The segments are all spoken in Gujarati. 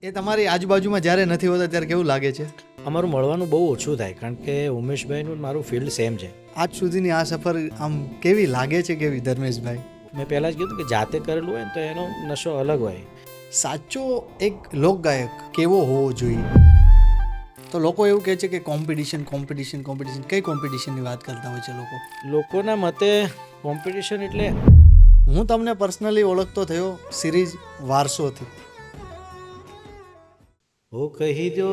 એ તમારી આજુબાજુમાં જ્યારે નથી હોતા ત્યારે કેવું લાગે છે? અમારું મળવાનું બહુ ઓછું થાય કારણ કે ઉમેશભાઈનું મારું ફિલ્ડ સેમ છે. આજ સુધીની આ સફર આમ કેવી લાગે છે, કેવી ધર્મેશભાઈ? મેં પહેલાં જ કીધું કે જાતે કરેલું હોય ને તો એનો નશો અલગ હોય. સાચો એક લોકગાયક કેવો હોવો જોઈએ? તો લોકો એવું કહે છે કે કોમ્પિટિશન કોમ્પિટિશન કોમ્પિટિશન. કઈ કોમ્પિટિશનની વાત કરતા હોય છે લોકો? લોકોના મતે કોમ્પિટિશન એટલે હું તમને પર્સનલી ઓળખતો થયો સિરીઝ વારસોથી. ઓ કહી દો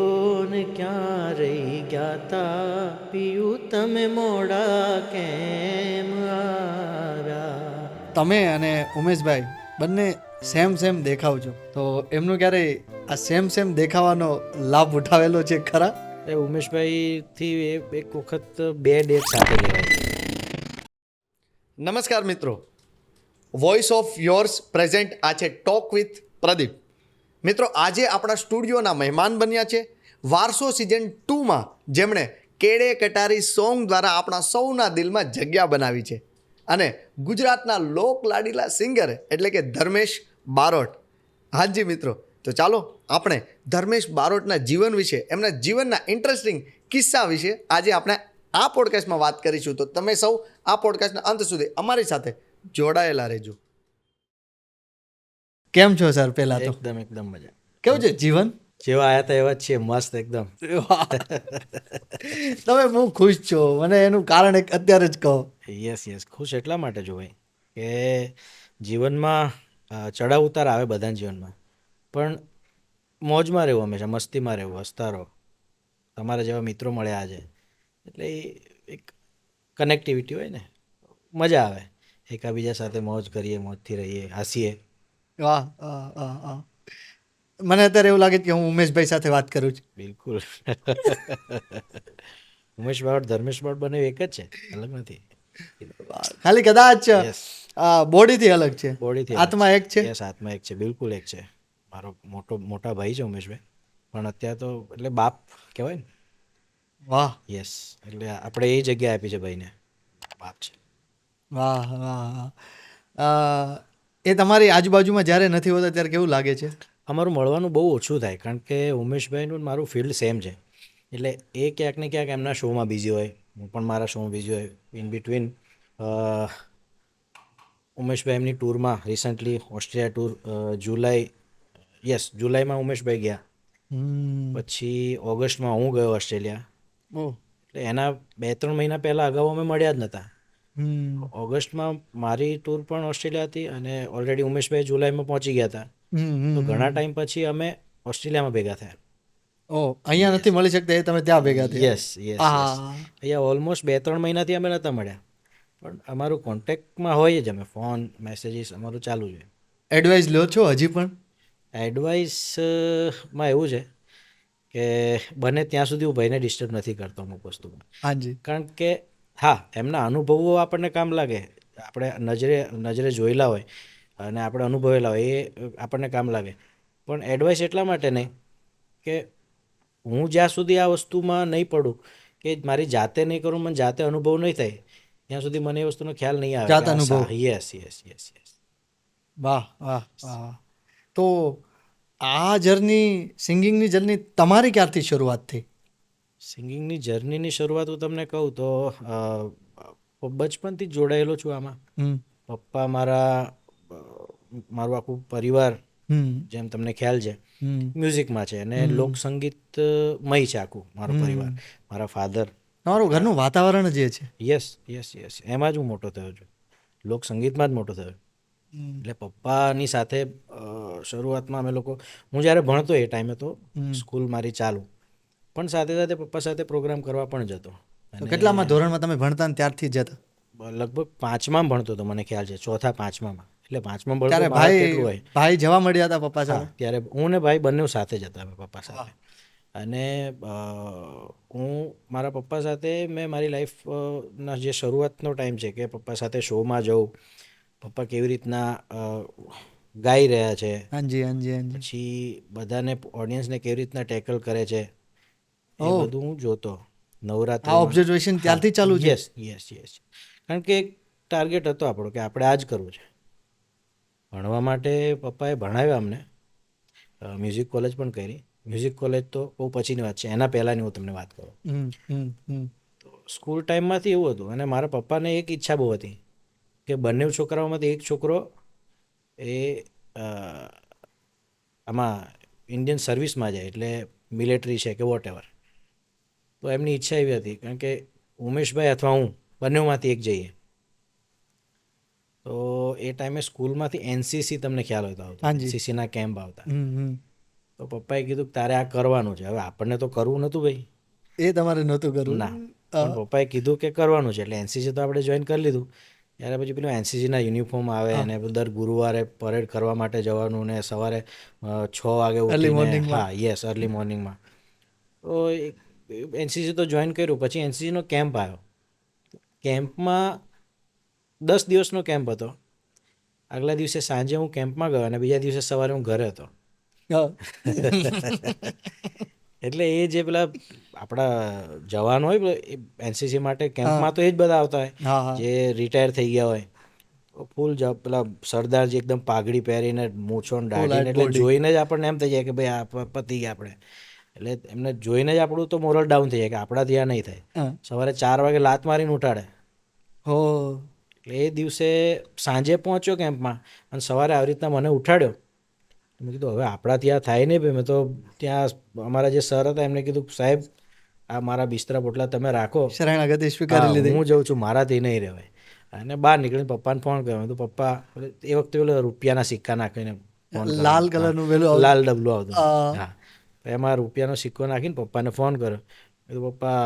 ને ક્યાં રહી ગયા તા પિયું તમે મોડા કેમ આવ્યા. તમે અને ઉમેશભાઈ બંને સેમ દેખાવ છો, તો એમનું ક્યારેય આ સેમ દેખાવાનો લાભ ઉઠાવેલો છે ખરા? એ ઉમેશભાઈથી એક વખત 2 ડેટ સાથે લેવાય. નમસ્કાર મિત્રો, વોઇસ ઓફ યોર્સ પ્રેઝન્ટ આ છે ટોક વિથ પ્રદીપ. મિત્રો, આજે આપણા સ્ટુડિયોના મહેમાન બન્યા છે વારસો સિઝન 2માં, જેમણે કેડે કટારી સોંગ દ્વારા આપણા સૌના દિલમાં જગ્યા બનાવી છે, અને ગુજરાતના લોક લાડીલા સિંગર એટલે કે ધર્મેશ બારોટ. હાજી મિત્રો, તો ચાલો આપણે ધર્મેશ બારોટના જીવન વિશે, એમના જીવનના ઇન્ટરેસ્ટિંગ કિસ્સા વિશે આજે આપણે આ પોડકાસ્ટમાં વાત કરીશું. તો તમે સૌ આ પોડકાસ્ટના અંત સુધી અમારી સાથે જોડાયેલા રહેજો. કેમ છો સર? પહેલા તો એકદમ મજા. કેવું છે જીવન? જેવા આયા હતા એવા જ છીએ, મસ્ત એકદમ. તમે બહુ ખુશ છો, મને એનું કારણ એક અત્યારે જ કહો. યસ ખુશ એટલા માટે જો ભાઈ કે જીવનમાં ચડાવ ઉતાર આવે બધાના જીવનમાં, પણ મોજમાં રહેવું, હંમેશા મસ્તીમાં રહેવું, હસતા રહો. તમારા જેવા મિત્રો મળ્યા આજે એટલે એક કનેક્ટિવિટી હોય ને, મજા આવે. એકાબીજા સાથે મોજ કરીએ, મોજથી રહીએ, હસીએ. વાહ વાહ વાહ વાહ. મને અત્યારે એવું લાગે છે કે હું ઉમેશભાઈ સાથે વાત કરું છું. બિલકુલ. ઉમેશ બારોટ ધર્મેશ બારોટ બંને એક જ છે, અલગ નથી. ખાલી કદાચ યસ, બોડીથી અલગ છે, બોડીથી આત્મા એક છે. યસ, આત્મા એક છે, બિલકુલ એક છે. મારો મોટા ભાઈ છે ઉમેશભાઈ, પણ અત્યારે તો એટલે બાપ કહેવાય ને. વાહ યસ, એટલે આપણે એ જગ્યા આપી છે ભાઈને, બાપ છે. વાહ વાહ વાહ. એ તમારી આજુબાજુમાં જ્યારે નથી હોતા ત્યારે કેવું લાગે છે? અમારું મળવાનું બહુ ઓછું થાય કારણ કે ઉમેશભાઈનું મારું ફિલ્ડ સેમ છે. એટલે એ ક્યાંક ને ક્યાંક એમના શોમાં બિઝી હોય, હું પણ મારા શોમાં બિઝી હોય. ઇન બિટવીન ઉમેશભાઈ એમની ટૂરમાં, રિસન્ટલી ઓસ્ટ્રેલિયા ટૂર, જુલાઈમાં ઉમેશભાઈ ગયા. પછી ઓગસ્ટમાં હું ગયો ઓસ્ટ્રેલિયા. ઓહ. એટલે એના 2-3 મહિના પહેલાં અગાઉ અમે મળ્યા જ નહોતા. ઓગસ્ટમાં મારી ટૂર પણ ઓસ્ટ્રેલિયા હતી અને ઓલરેડી ઉમેશભાઈ જુલાઈમાં પહોંચી ગયા હતા. તો ઘણા ટાઈમ પછી અમે ઓસ્ટ્રેલિયામાં ભેગા થયા. ઓહ, અહીંયા નથી મળી શકતા એ તમે ત્યાં ભેગા થયા? યસ. અહીંયા ઓલમોસ્ટ 2-3 મહિનાથી અમે નહોતા મળ્યા, પણ અમારું કોન્ટેક્ટમાં હોય જ, અમે ફોન મેસેજીસ અમારું ચાલુ છે. એડવાઇસ લો છો હજી પણ? એડવાઇસમાં એવું છે કે બને ત્યાં સુધી હું ભાઈને ડિસ્ટર્બ નથી કરતો અમુક વસ્તુમાં. હાજી. કારણ કે હા, એમના અનુભવો આપણને કામ લાગે, આપણે નજરે જોયેલા હોય અને આપણે અનુભવેલા હોય એ આપણને કામ લાગે, પણ એડવાઇસ એટલા માટે નહીં કે હું જ્યાં સુધી આ વસ્તુમાં નહીં પડું, કે મારી જાતે નહીં કરું, મને જાતે અનુભવ નહીં થાય, ત્યાં સુધી મને એ વસ્તુનો ખ્યાલ નહીં આવે. જાત અનુભવ. યસ. વાહ વાહ વાહ. તો આ જર્ની, સિંગિંગની જર્ની તમારી ક્યારથી શરૂઆત થઈ? સિંગિંગની જર્નીની શરૂઆત હું તમને કહું તો બચપનથી જ જોડાયેલો છું આમાં. પપ્પા મારું આખું પરિવાર, જેમ તમને ખ્યાલ છે, મ્યુઝિકમાં છે અને લોકસંગીતમય છે આખું મારું પરિવાર. મારા ફાધર, તમારું ઘરનું વાતાવરણ જે છે. યસ, એમાં જ હું મોટો થયો છું, લોકસંગીતમાં જ મોટો થયો. એટલે પપ્પાની સાથે શરૂઆતમાં અમે લોકો, હું જ્યારે ભણતો એ ટાઈમે તો સ્કૂલ મારી ચાલુ, પણ સાથે સાથે પપ્પા સાથે પ્રોગ્રામ કરવા પણ જતો. તો કેટલામાં ધોરણમાં તમે ભણતા ને ત્યારથી જ જતા? લગભગ 5માં ભણતો હતો, મને ખ્યાલ છે, 4થા-5માં. એટલે 5માં ભણતો, ત્યારે કેટલું હોય. ભાઈ જવા મળ્યા હતા પપ્પા સાથે? ત્યારે હું ને ભાઈ બંને સાથે જતા અમે પપ્પા સાથે. અને હું મારા પપ્પા સાથે, મેં મારી લાઈફના જે શરૂઆતનો ટાઈમ છે કે પપ્પા સાથે શોમાં જવું, પપ્પા કેવી રીતના ગાઈ રહ્યા છે, પછી બધાને, ઓડિયન્સને કેવી રીતના ટેકલ કરે છે, એ બધું હું જોતો. નવરાત્રિ ઓબ્ઝર્વેશન ત્યારથી ચાલુ છે? યસ. કારણ કે એક ટાર્ગેટ હતો આપણો કે આપણે આ જ કરવું છે. ભણવા માટે પપ્પાએ ભણાવ્યા અમને, મ્યુઝિક કોલેજ પણ કરી. મ્યુઝિક કોલેજ તો બહુ પછીની વાત છે, એના પહેલાંની હું તમને વાત કરું. સ્કૂલ ટાઈમમાંથી એવું હતું, અને મારા પપ્પાને એક ઈચ્છા બહુ હતી કે બંને છોકરાઓમાંથી એક છોકરો એ આમાં ઇન્ડિયન સર્વિસમાં જાય, એટલે મિલિટરી છે કે વોટ એવર. તો એમની ઈચ્છા એવી હતી, કારણ કે ઉમેશભાઈ અથવા હું બંનેમાંથી એક જઈએ. તો એ ટાઈમે સ્કૂલમાંથી એનસીસી, તમને ખ્યાલ હોય તો આવતું, એનસીસીના કેમ્પ આવતા. તો પપ્પાએ કીધું કે તારે આ કરવાનું છે. હવે આપણને તો કરવું નહોતું ભાઈ, એ તમારે નહોતું કરવું ના, પણ પપ્પાએ કીધું કે કરવાનું છે, એટલે એનસીસી તો આપણે જોઈન કરી લીધું. ત્યારે પછી પેલું એનસીસીના યુનિફોર્મ આવે, અને દર ગુરુવારે પરેડ કરવા માટે જવાનું, ને સવારે 6 વાગે ઉઠીને, હા યસ, અર્લી મોર્નિંગમાં. તો એનસીસી તો જોઈન કર્યું. પછી એનસીસીનો કેમ્પ આવ્યો. કેમ્પમાં 10 દિવસનો કેમ્પ હતો. આગલા દિવસે સાંજે હું કેમ્પમાં ગયો, અને બીજા દિવસે સવારે હું ઘરે હતો. એટલે એ જે પેલા આપણા જવાન હોય એનસીસી માટે કેમ્પમાં, તો એ જ બધા આવતા હોય જે રિટાયર થઈ ગયા હોય. ફૂલ પેલા સરદાર જે એકદમ પાઘડી પહેરીને, મૂછો દાઢીને, એટલે જોઈને જ આપણને એમ થઈ જાય કે ભાઈ આ પતી ગયા આપણે. એટલે એમને જોઈને જ આપણું તો મોરલ ડાઉન થઈ જાય કે આપણાથી આ નહીં થાય. સવારે 4 વાગે લાત મારીને ઉઠાડે. એટલે એ દિવસે સાંજે પહોંચ્યો કેમ્પમાં, અને સવારે આવી રીતના મને ઉઠાડ્યો. મેં કીધું હવે આપણાથી આ થાય નહીં ભાઈ. મેં તો ત્યાં અમારા જે સર હતા એમને કીધું, સાહેબ આ મારા બિસ્તરા પોટલા તમે રાખો, હું જઉં છું, મારાથી નહીં રહેવાય. અને બહાર નીકળીને પપ્પાને ફોન કર્યો. મેં કીધું પપ્પા, એ વખતે પેલો રૂપિયાના સિક્કા નાખીને ફોન કર્યો, લાલ કલરનું લાલ ડબલું આવતું, હા, એમાં રૂપિયાનો સિક્કો નાખીને પપ્પાને ફોન કર્યો. મેં કીધું પપ્પા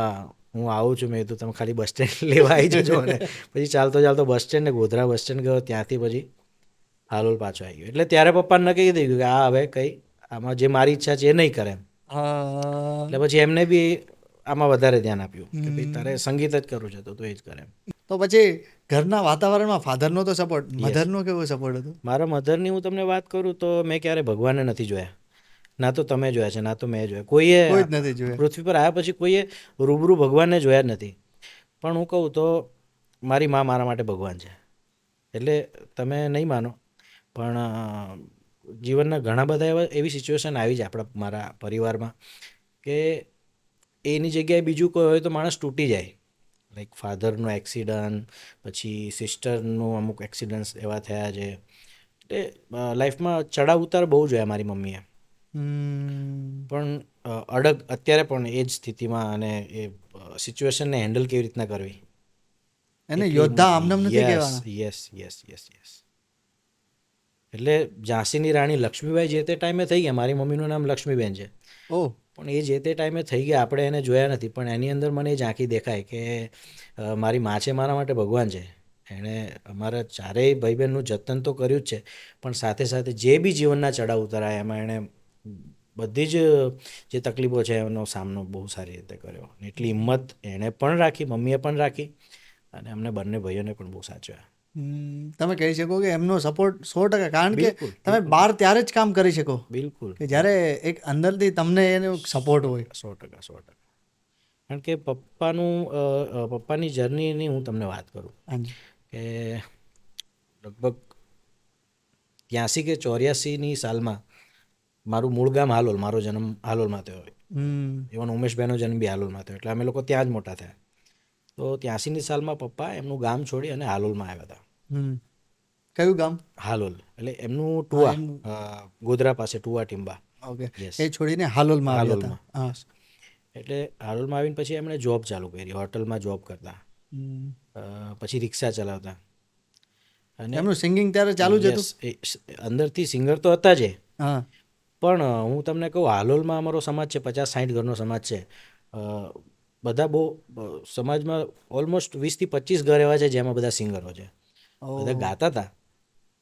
હું આવું છું. મેં કીધું તમે ખાલી બસ સ્ટેન્ડ લેવા આવી જજો. અને પછી ચાલતો ચાલતો બસ સ્ટેન્ડ, ને ગોધરા બસ સ્ટેન્ડ ગયો. ત્યાંથી પછી હાલોલ પાછો આવી ગયો. એટલે ત્યારે પપ્પાને નક્કી થઈ ગયું કે આ હવે કંઈ આમાં જે મારી ઈચ્છા છે એ નહીં કરે એમ. એટલે પછી એમને બી આમાં વધારે ધ્યાન આપ્યું કે ભાઈ તારે સંગીત જ કરવું છે તો તું એ જ કરે. તો પછી ઘરના વાતાવરણમાં ફાધરનો તો સપોર્ટ, મધરનો કેવો સપોર્ટ હતો? મારા મધરની હું તમને વાત કરું તો મેં ક્યારે ભગવાનને નથી જોયા. ના તો તમે જોયા છે, ના તો મેં જોયા. કોઈએ પૃથ્વી પર આવ્યા પછી કોઈએ રૂબરૂ ભગવાનને જોયા જ નથી. પણ હું કહું તો મારી મા મારા માટે ભગવાન છે. એટલે તમે નહીં માનો, પણ જીવનના ઘણા બધા એવી સિચ્યુએશન આવી છે મારા પરિવારમાં કે એની જગ્યાએ બીજું કોઈ હોય તો માણસ તૂટી જાય. લાઈક ફાધરનો એક્સિડન્ટ, પછી સિસ્ટરનું અમુક એક્સિડન્ટ્સ એવા થયા છે. એટલે લાઈફમાં ચડાવ ઉતાર બહુ જોયા મારી મમ્મીએ. પણ અડગ અત્યારે પણ એ જ સ્થિતિમાં, અને એ સિચ્યુએશનને હેન્ડલ કેવી રીતના કરવી, એને યોદ્ધા આમનામ નથી કહેવાના. Yes yes yes yes. એટલે ઝાંસીની રાણી લક્ષ્મીબાઈ જે તે ટાઈમે થઈ ગયા. મારી મમ્મીનું નામ લક્ષ્મીબેન છે. પણ એ જે તે ટાઈમે થઈ ગયા, આપણે એને જોયા નથી. પણ એની અંદર મને એ ઝાંખી દેખાય કે મારી મા છે મારા માટે ભગવાન છે. એણે અમારા ચારેય ભાઈ બહેનનું જતન તો કર્યું જ છે, પણ સાથે સાથે જે બી જીવનના ચડાવ ઉતારાય એમાં એણે બધી જ જે તકલીફો છે એનો સામનો બહુ સારી રીતે કર્યો. એટલી હિંમત એણે પણ રાખી, મમ્મીએ પણ રાખી, અને અમને બંને ભાઈઓને પણ બહુ સાચવ્યા. તમે કહી શકો કે એમનો સપોર્ટ 100%, કારણ કે તમે બહાર ત્યારે જ કામ કરી શકો બિલકુલ કે જ્યારે એક અંદરથી તમને એનો સપોર્ટ હોય. 100%. કારણ કે પપ્પાની જર્નીની હું તમને વાત કરું કે લગભગ 83 કે 84ની સાલમાં મારું મૂળ ગામ હાલોલ, મારો જન્મ હાલોલમાં થયો હોય. ઇવન ઉમેશભાઈનો જન્મ બી હાલોલમાં થયો. એટલે અમે લોકો ત્યાં જ મોટા થયા. તો 83ની સાલમાં પપ્પા એમનું ગામ છોડી અને હાલોલમાં આવ્યા હતા. કયું ગામ? હાલોલ. એટલે એમનું ટુવા, ગોધરા પાસે ટુવા ટીંબા. એ છોડીને હાલોલમાં આવ્યા હતા. એટલે હાલોલમાં આવીને પછી એમણે જોબ ચાલુ કરી, હોટલમાં જોબ કરતા, પછી રિક્ષા ચલાવતા. અને એમનું સિંગિંગ ત્યારે ચાલુ જ હતું. અંદરથી સિંગર તો હતા જ. પણ હું તમને કહું, હાલોલમાં અમારો સમાજ છે, 50-60 ઘરનો સમાજ છે. બધા બહુ સમાજમાં ઓલમોસ્ટ 20 થી 25 ઘર એવા છે જેમાં બધા સિંગરો છે. બધા ગાતા હતા.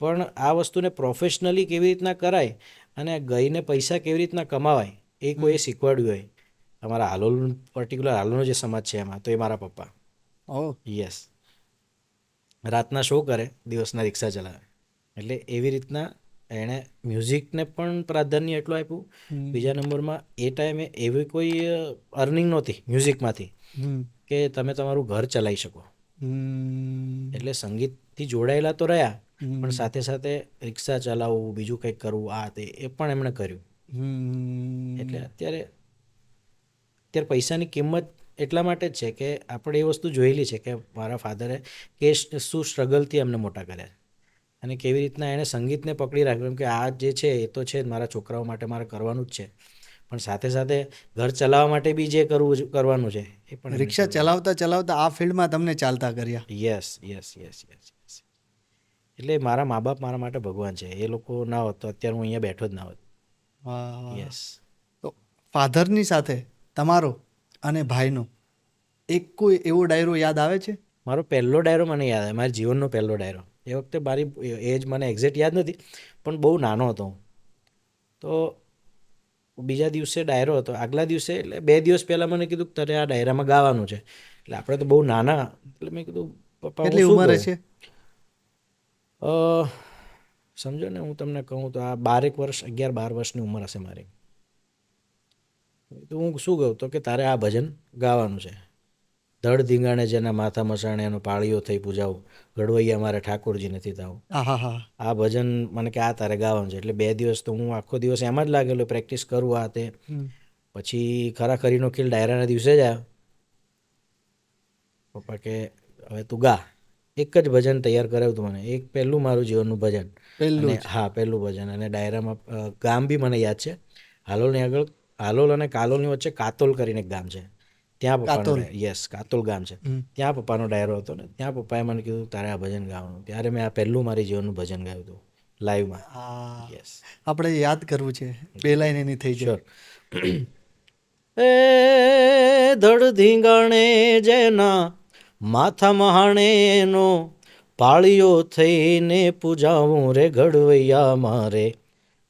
પણ આ વસ્તુને પ્રોફેશનલી કેવી રીતના કરાય અને ગઈને પૈસા કેવી રીતના કમાવાય એ કોઈએ શીખવાડ્યું હોય. અમારા હાલોલ, પર્ટિક્યુલર હાલોલનો જે સમાજ છે એમાં, તો એ મારા પપ્પા. યસ. રાતના શો કરે, દિવસના રિક્ષા ચલાવે. એટલે એવી રીતના એણે મ્યુઝિકને પણ પ્રાધાન્ય એટલું આપ્યું. બીજા નંબરમાં એ ટાઈમે એવી કોઈ અર્નિંગ નહોતી મ્યુઝિકમાંથી કે તમે તમારું ઘર ચલાવી શકો. એટલે સંગીતથી જોડાયેલા તો રહ્યા, પણ સાથે સાથે રિક્ષા ચલાવવું, બીજું કંઈક કરવું, આ તે એ પણ એમણે કર્યું. એટલે અત્યારે પૈસાની કિંમત એટલા માટે જ છે કે આપણે એ વસ્તુ જોયેલી છે કે મારા ફાધરે કે શું સ્ટ્રગલથી અમને મોટા કર્યા અને કેવી રીતના એણે સંગીતને પકડી રાખ્યું, કેમ કે આ જે છે એ તો છે જ મારા છોકરાઓ માટે મારે કરવાનું જ છે, પણ સાથે સાથે ઘર ચલાવવા માટે બી જે કરવાનું છે એ પણ રિક્ષા ચલાવતા ચલાવતા આ ફિલ્ડમાં તમને ચાલતા કર્યા. Yes yes yes yes yes. એટલે મારા મા બાપ મારા માટે ભગવાન છે. એ લોકો ના હોત તો અત્યારે હું અહીંયા બેઠો જ ના હોત. વાહ. યસ. તો ફાધરની સાથે તમારો અને ભાઈનો એક કોઈ એવો ડાયરો યાદ આવે છે? મારો પહેલો ડાયરો મને યાદ આવે, મારા જીવનનો પહેલો ડાયરો. એ વખતે મારી એજ મને એક્ઝેક્ટ યાદ નથી, પણ બહુ નાનો હતો હું. તો બીજા દિવસે ડાયરો હતો, આગલા દિવસે એટલે 2 દિવસ પહેલાં મને કીધું તારે આ ડાયરામાં ગાવાનું છે. એટલે આપણે તો બહુ નાના, એટલે મેં કીધું પપ્પા હું કેટલી શું ઉંમરે ગાઉં? છે? સમજો ને હું તમને કહું તો આ 12 વર્ષ 11-12 વર્ષની ઉંમર હશે મારી. તો હું શું કહું તો કે તારે આ ભજન ગાવાનું છે. ધડ ધીંગાણે જેના માથા મસાણે એનો પાળીઓ થઈ પૂજાવું, ઘડવૈયા મારે ઠાકોરજી નથી થાવું. આહા. આ ભજન મને કે આ તારે ગાવાનું છે. એટલે 2 દિવસ તો હું આખો દિવસ એમાં જ લાગેલો, પ્રેક્ટિસ કરું આ તે. પછી ખરાખરીનો ખેલ ડાયરાના દિવસે જ આવ્યો. પપ્પા કે હવે તું ગા. એક જ ભજન તૈયાર કરાવ્યું હતું મને, એક પહેલું મારું જીવનનું ભજન. પહેલું અને હા પહેલું ભજન. અને ડાયરામાં ગામ બી મને યાદ છે, હાલોલની આગળ, હાલોલ અને કાલોલની વચ્ચે કાતોલ કરીને એક ગામ છે, ત્યાં પપ્પાનો, યસ કાતોલ ગામ છે, ત્યાં પપ્પાનો ડાયરો હતો ને ત્યાં પપ્પાએ મને કીધું તારે આ ભજન ગાવાનું. ત્યારે મેં આ પહેલું મારી જીવનનું ભજન ગાયું હતું લાઈવમાં. યસ. આપણે યાદ કરવું છે, 2 લાઈન એની થઈ જાય. એ ધડ ધીંગાણે જેના માથા મહાણેનો પાળીઓ થઈને પૂજાવું રે ઘડવૈયા મારે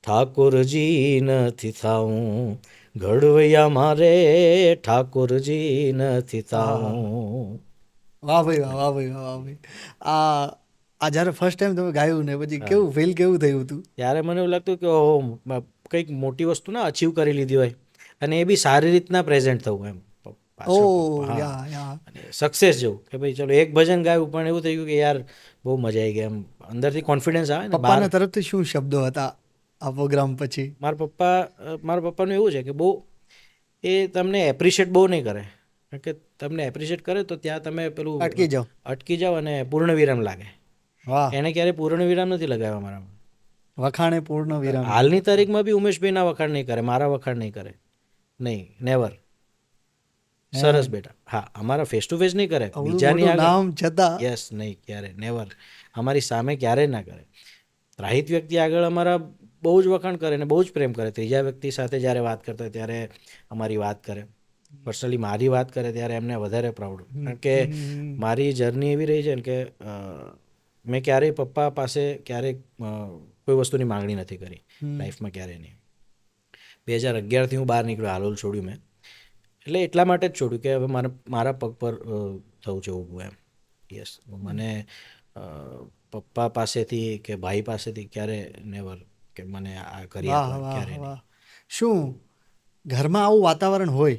ઠાકોરજી નથી થાવું, ઘડવૈયા મારે ઠાકોરજી નથી થાવું. વાહ ભાઈ વાહ, વાહ ભાઈ વાહ, વાહ ભાઈ. આ જ્યારે ફર્સ્ટ ટાઈમ તમે ગાયું ને પછી કેવું ફીલ કેવું થયું હતું? ત્યારે મને એવું લાગતું કે ઓહો કંઈક મોટી વસ્તુ ના અચીવ કરી લીધી હોય, અને એ બી સારી રીતના પ્રેઝન્ટ થવું એમ સક્સેસ જેવું કે ભાઈ ચલો એક ભજન ગાયું, પણ એવું થઈ ગયું કે યાર બહુ મજા આવી ગઈ એમ, અંદરથી કોન્ફિડન્સ આવે ને. પપ્પાના તરફથી શું શબ્દો હતા આ પ્રોગ્રામ પછી? મારા પપ્પાનું એવું છે કે બહુ એ તમને એપ્રિશિએટ બહુ નહીં કરે, કારણ કે તમને એપ્રિશિએટ કરે તો ત્યાં તમે પેલું અટકી જાઓ અને પૂર્ણ વિરામ લાગે. વાહ. એને ક્યારે પૂર્ણ વિરામ નથી લગાવ્યા મારામાં. વખાણે પૂર્ણ વિરામ. હાલની તારીખમાં બી ઉમેશભાઈના વખાણ નહીં કરે, મારા વખાણ નહીં કરે, નહીં, નેવર. સરસ બેટા. હા, અમારા ફેસ ટુ ફેસ નહીં કરે, બીજાની નામ છતાં યસ નહીં, ક્યારે નેવર. અમારી સામે ક્યારેય ના કરે. ત્રાહિત વ્યક્તિ આગળ અમારા બહુ જ વખાણ કરે ને બહુ જ પ્રેમ કરે. ત્રીજા વ્યક્તિ સાથે જ્યારે વાત કરતા હોય ત્યારે અમારી વાત કરે, પર્સનલી મારી વાત કરે ત્યારે એમને વધારે પ્રાઉડ, કારણ કે મારી જર્ની એવી રહી છે ને કે મેં ક્યારેય પપ્પા પાસે ક્યારેય કોઈ વસ્તુની માંગણી નથી કરી લાઈફમાં, ક્યારેય નહીં. 2011થી હું બહાર નીકળ્યો, હાલોલ છોડ્યું મેં, એટલે એટલા માટે જ છોડ્યું કે હવે મારા પગ પર થવું છે ઊભું એમ. યસ. મને પપ્પા પાસેથી કે ભાઈ પાસેથી ક્યારે નેવર કે મને આ કરી આપો, ક્યારે નહીં. શું ઘરમાં આવું વાતાવરણ હોય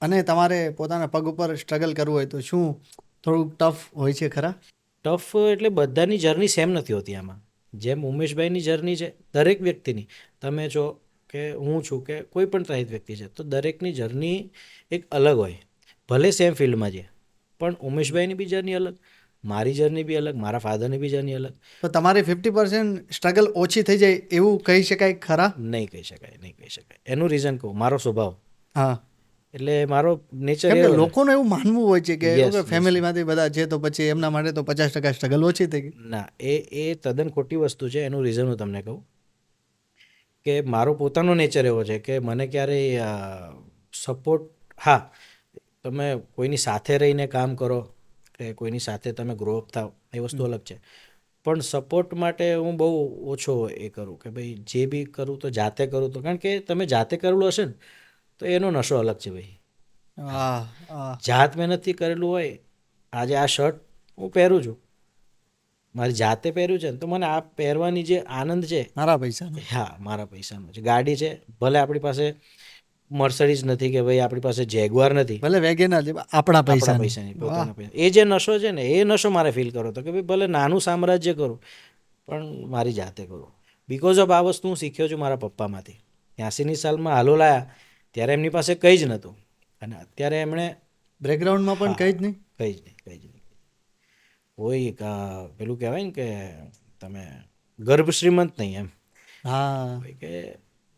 અને તમારે પોતાના પગ ઉપર સ્ટ્રગલ કરવું હોય તો શું થોડુંક ટફ હોય છે ખરા? ટફ એટલે બધાની જર્ની સેમ નથી હોતી આમાં. જેમ ઉમેશભાઈની જર્ની છે દરેક વ્યક્તિની, તમે છો કે હું છું કે કોઈ પણ ત્રાહિત વ્યક્તિ છે, તો દરેકની જર્ની એક અલગ હોય. ભલે સેમ ફિલ્ડમાં છે, પણ ઉમેશભાઈની બી જર્ની અલગ, મારી જર્ની બી અલગ, મારા ફાધરની બી જર્ની અલગ. તો તમારી 50% સ્ટ્રગલ ઓછી થઈ જાય એવું કહી શકાય ખરા? નહીં કહી શકાય, નહીં કહી શકાય. એનું રીઝન કહું, મારો સ્વભાવ. હા, એટલે મારો નેચર કેમ કે લોકોનું એવું માનવું હોય છે કે ફેમિલીમાંથી બધા છે તો પછી એમના માટે તો 50% સ્ટ્રગલ ઓછી થઈ ગઈ. ના, એ તદ્દન ખોટી વસ્તુ છે. એનું રીઝન હું તમને કહું કે મારો પોતાનો નેચર એવો છે કે મને ક્યારેય સપોર્ટ, હા તમે કોઈની સાથે રહીને કામ કરો કે કોઈની સાથે તમે ગ્રોઅપ થાવ એ વસ્તુ અલગ છે, પણ સપોર્ટ માટે હું બહુ ઓછો એ કરું કે ભાઈ જે બી કરું તો જાતે કરું, તો કારણ કે તમે જાતે કરેલું હશે ને તો એનો નશો અલગ છે ભાઈ. જાત મહેનતથી કરેલું હોય. આજે આ શર્ટ હું પહેરું છું, મારી જાતે પહેર્યું છે ને, તો મને આ પહેરવાની જે આનંદ છે મારા પૈસાનો, હા મારા પૈસાનો છે. ગાડી છે, ભલે આપણી પાસે મર્સડીઝ નથી કે ભાઈ આપણી પાસે જેગવાર નથી, ભલે વેગેનર છે, આપણા પૈસાની, પોતાના પૈસા. એ જે નશો છે ને એ નશો મારે ફીલ કરો તો કે ભાઈ ભલે નાનું સામ્રાજ્ય કરું પણ મારી જાતે કરું. બિકોઝ ઓફ આ વસ્તુ હું શીખ્યો છું મારા પપ્પામાંથી. 83ની સાલમાં હાલો લાયા ત્યારે એમની પાસે કંઈ જ નહોતું અને અત્યારે એમણે બેકગ્રાઉન્ડમાં પણ કંઈ જ નહીં. કંઈ જ નહીં કોઈ પેલું કહેવાય ને કે તમે ગર્ભ શ્રીમંત નહીં એમ હા હોય કે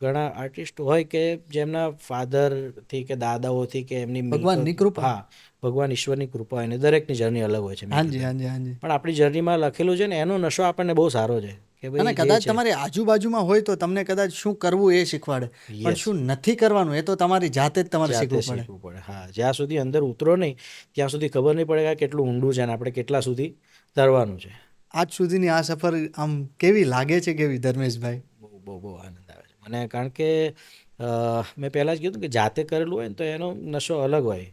ઘણા આર્ટિસ્ટ હોય કે જેમના ફાધરથી કે દાદાઓથી કે એમની ભગવાનની કૃપા. હા ભગવાન ઈશ્વરની કૃપા હોય ને દરેકની જર્ની અલગ હોય છે મેં હાજી કીધું. હાજી હાજી. પણ આપણી જર્નીમાં લખેલું છે ને એનો નશો આપણને બહુ સારો છે કે અને ભાઈ જે કદાચ છે, તમારી આજુબાજુમાં હોય તો તમને કદાચ શું કરવું એ શીખવાડે, પણ શું નથી કરવાનું એ તો તમારી જાતે જ તમારે જાતે શીખવું પડે. શીખવું પડે. હા જ્યાં સુધી અંદર ઉતરો નહીં ત્યાં સુધી ખબર નહીં પડે કે આ કેટલું ઊંડું છે અને આપણે કેટલા સુધી તરવાનું છે. આજ સુધીની આ સફર આમ કેવી લાગે છે, કેવી ધર્મેશભાઈ? બહુ આનંદ આવે છે મને, કારણ કે મેં પહેલાં જ કીધું કે જાતે કરેલું હોય ને તો એનો નશો અલગ હોય.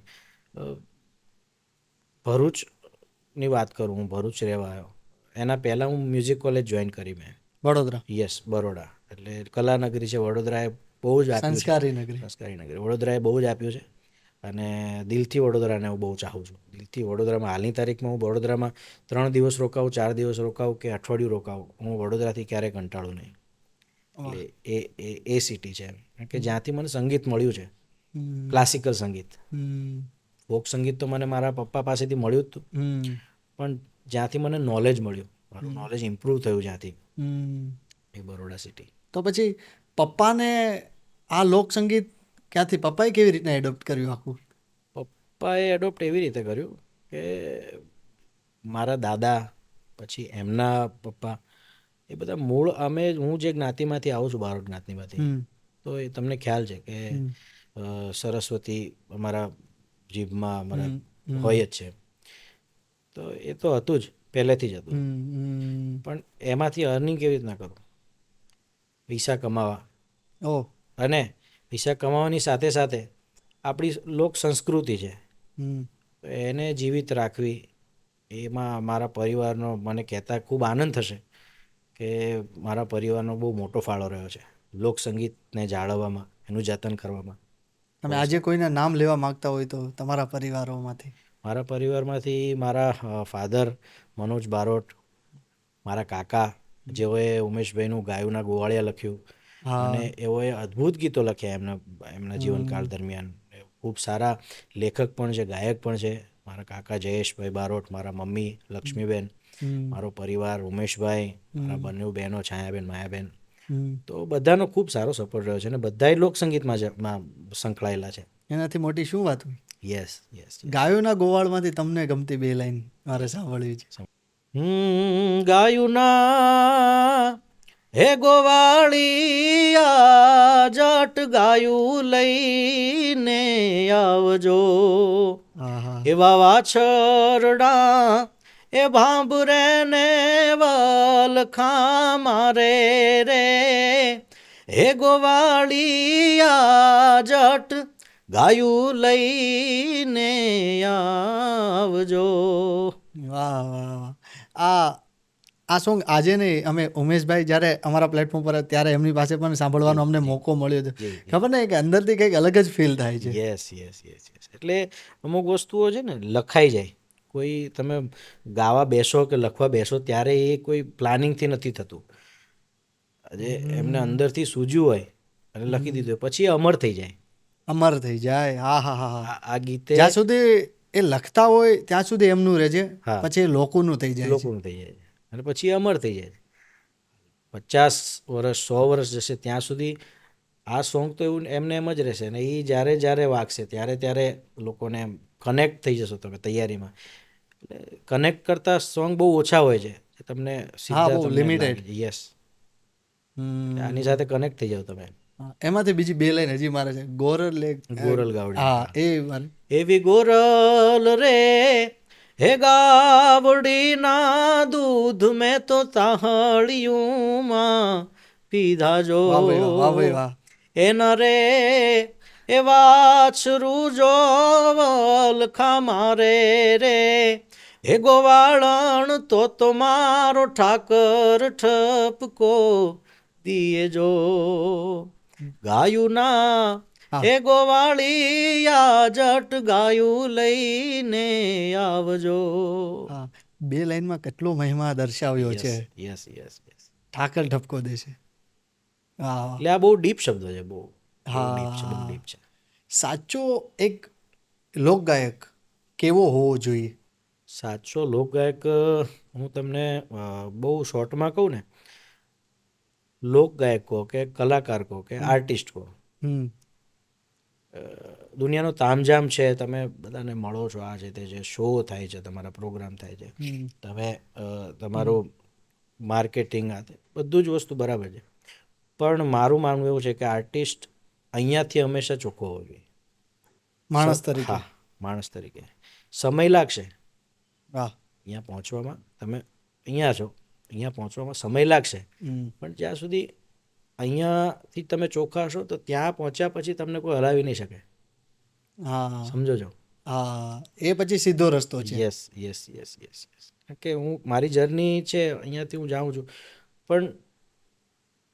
ભરૂચની વાત કરું, હું ભરૂચ રહેવા આવ્યો એના પહેલાં હું મ્યુઝિક કોલેજ જોઈન કરી મેં. વડોદરા યસ, બરોડા એટલે કલાનગરી છે. વડોદરાએ બહુ જ આપ્યું છે. સંસ્કારી નગરી. સંસ્કારી નગરી વડોદરાએ બહુ જ આપ્યું છે અને દિલથી વડોદરાને હું બહુ ચાહું છું. દિલથી વડોદરામાં હાલની તારીખમાં હું વડોદરામાં 3 દિવસ રોકાવું, 4 દિવસ રોકાવું કે અઠવાડિયું રોકાવું, હું વડોદરાથી ક્યારેય કંટાળું નહીં. એટલે એ સિટી છે કારણ કે જ્યાંથી મને સંગીત મળ્યું છે, ક્લાસિકલ સંગીત. ફોક સંગીત તો મને મારા પપ્પા પાસેથી મળ્યું જ હતું, પણ જ્યાંથી મને નોલેજ મળ્યું, મારું નોલેજ ઇમ્પ્રૂવ થયું જ્યાંથી, એ બરોડા સિટી. તો પછી પપ્પાને આ લોકસંગીત ક્યાંથી, પપ્પાએ કેવી રીતના એડોપ્ટ કર્યું આખું? પપ્પાએ એડોપ્ટ એવી રીતે કર્યું કે મારા દાદા પછી એમના પપ્પા એ બધા મૂળ હું જે જ્ઞાતિમાંથી આવું છું, બારોટ જ્ઞાતિમાંથી, તો એ તમને ખ્યાલ છે કે સરસ્વતી અમારા જીભમાં અમારા હોય જ છે. તો એ તો હતું જ, પહેલેથી જ હતું. પણ એમાંથી અર્નિંગ કેવી રીતના કરું, પૈસા કમાવા, ઓહ, અને પૈસા કમાવાની સાથે સાથે આપણી લોક સંસ્કૃતિ છે એને જીવિત રાખવી, એમાં મારા પરિવારનો મને કહેતા ખૂબ આનંદ થશે કે મારા પરિવારનો બહુ મોટો ફાળો રહ્યો છે લોકસંગીતને જાળવવામાં, એનું જતન કરવામાં. તમે આજે કોઈના નામ લેવા માંગતા હોય તો તમારા પરિવારોમાંથી? મારા પરિવારમાંથી મારા ફાધર મનોજ બારોટ, મારા કાકા જેઓએ ઉમેશભાઈનું ગાયુના ગોવાળિયા લખ્યું અને એઓએ અદ્ભુત ગીતો લખ્યા એમના જીવનકાળ દરમિયાન. ખૂબ સારા લેખક પણ છે, ગાયક પણ છે. મારા કાકા જયેશભાઈ બારોટ, મારા મમ્મી લક્ષ્મીબેન, મારો પરિવાર ઉમેશભાઈ, મારા બંને બહેનો છાયાબેન, માયાબેન. તો બધાનો ખૂબ સારો સપોર્ટ રહ્યો છે અને બધા લોકસંગીતમાં સંકળાયેલા છે. એનાથી મોટી શું વાત હોય? Yes yes. ગાયોના ગોવાળમાંથી તમને ગમતી 2 લાઈન મારે સાંભળવી છે. ગાયુના હે ગોવાળિયા જટ ગાયું લઈને આવજો, એવા વાછરડા એ ભાંભરે ને વલખા મારે રે, હે ગોવાળિયા જટ ગાયું લઈને આવજો. વાહ વાહ વાહ. આ સોંગ આજે નહીં, અમે ઉમેશભાઈ જ્યારે અમારા પ્લેટફોર્મ પર ત્યારે એમની પાસે પણ સાંભળવાનો અમને મોકો મળ્યો હતો. ખબર ને કે અંદરથી કંઈક અલગ જ ફીલ થાય છે. Yes yes yes yes. એટલે અમુક વસ્તુઓ છે ને લખાઈ જાય, કોઈ તમે ગાવા બેસો કે લખવા બેસો ત્યારે એ કોઈ પ્લાનિંગથી નથી થતું. આજે એમને અંદરથી સૂઝ્યું હોય અને લખી દીધું હોય, પછી એ અમર થઈ જાય. અમર થઈ જાય. હા હા હા હા. આ ગીતે જ્યાં સુધી એ લખતા હોય ત્યાં સુધી એમનું રહે છે, પછી એ લોકોનું થઈ જાય છે. લોકોનું થઈ જાય અને પછી અમર થઈ જાય. 50 વર્ષ 100 વર્ષ જશે ત્યાં સુધી આ સોંગ તો એવું એમને એમ જ રહેશે ને એ જ્યારે જ્યારે વાગશે ત્યારે લોકોને કનેક્ટ થઈ જશો તમે તૈયારીમાં. એટલે કનેક્ટ કરતા સોંગ બહુ ઓછા હોય છે તમને સીધા લિમિટેડ. યસ, આની સાથે કનેક્ટ થઈ જાવ તમે. એમાંથી બીજી 2 લાઈન હજી મારે છે. ગોરલ ગાવડી. હા, એ મારે. એવી ગોરલ રે હે ગાવડીના દૂધ મેં તો તાહળિયુંમાં પીધા જો, વાહ ભાઈ વાહ. એના રે એ વાછરું જો વલખા મારે રે, હે ગોવાળણ તો મારો ઠાકર ઠપકો દિયે જો, ગાયુના હે ગોવાળિયા જટ ગાયું લઈને આવજો. 2 લાઈનમાં કેટલો મહિમા દર્શાવ્યો છે. Yes yes yes. ઠાકર ઠપકો દેશે. હા એટલે આ બહુ ડીપ શબ્દ છે, બહુ ડીપ છે, બહુ હા ડીપ છે. સાચો એક લોકગાયક કેવો હોવો જોઈએ? સાચો લોકગાયક હું તમને બહુ શોર્ટમાં કહું ને, લોકગાયક કહો કે કલાકાર કહો કે આર્ટિસ્ટ કહો, હમ દુનિયાનો તામઝામ છે, તમે બધાને મળો છો, આ છે તે છે, શો થાય છે, તમારા પ્રોગ્રામ થાય છે, હમ તમે તમારું માર્કેટિંગ આ તે બધું જ વસ્તુ બરાબર છે, પણ મારું માનવું એવું છે કે આર્ટિસ્ટ અહીંયાથી હંમેશા ચોખ્ખો હોવો જોઈએ. માણસ તરીકે. હા, માણસ તરીકે. સમય લાગશે વાહ. અહીંયા પહોંચવામાં, તમે અહીંયા છો, અહીંયા પહોંચવામાં સમય લાગશે, હમ પણ જ્યાં સુધી અહીંયાથી તમે ચોખ્ખા હશો તો ત્યાં પહોંચ્યા પછી તમને કોઈ હરાવી નહીં શકે. હા સમજો છો? હા, એ પછી સીધો રસ્તો છે. Yes yes yes yes yes. કે હું મારી જર્ની છે, અહીંયાથી હું જાઉં છું, પણ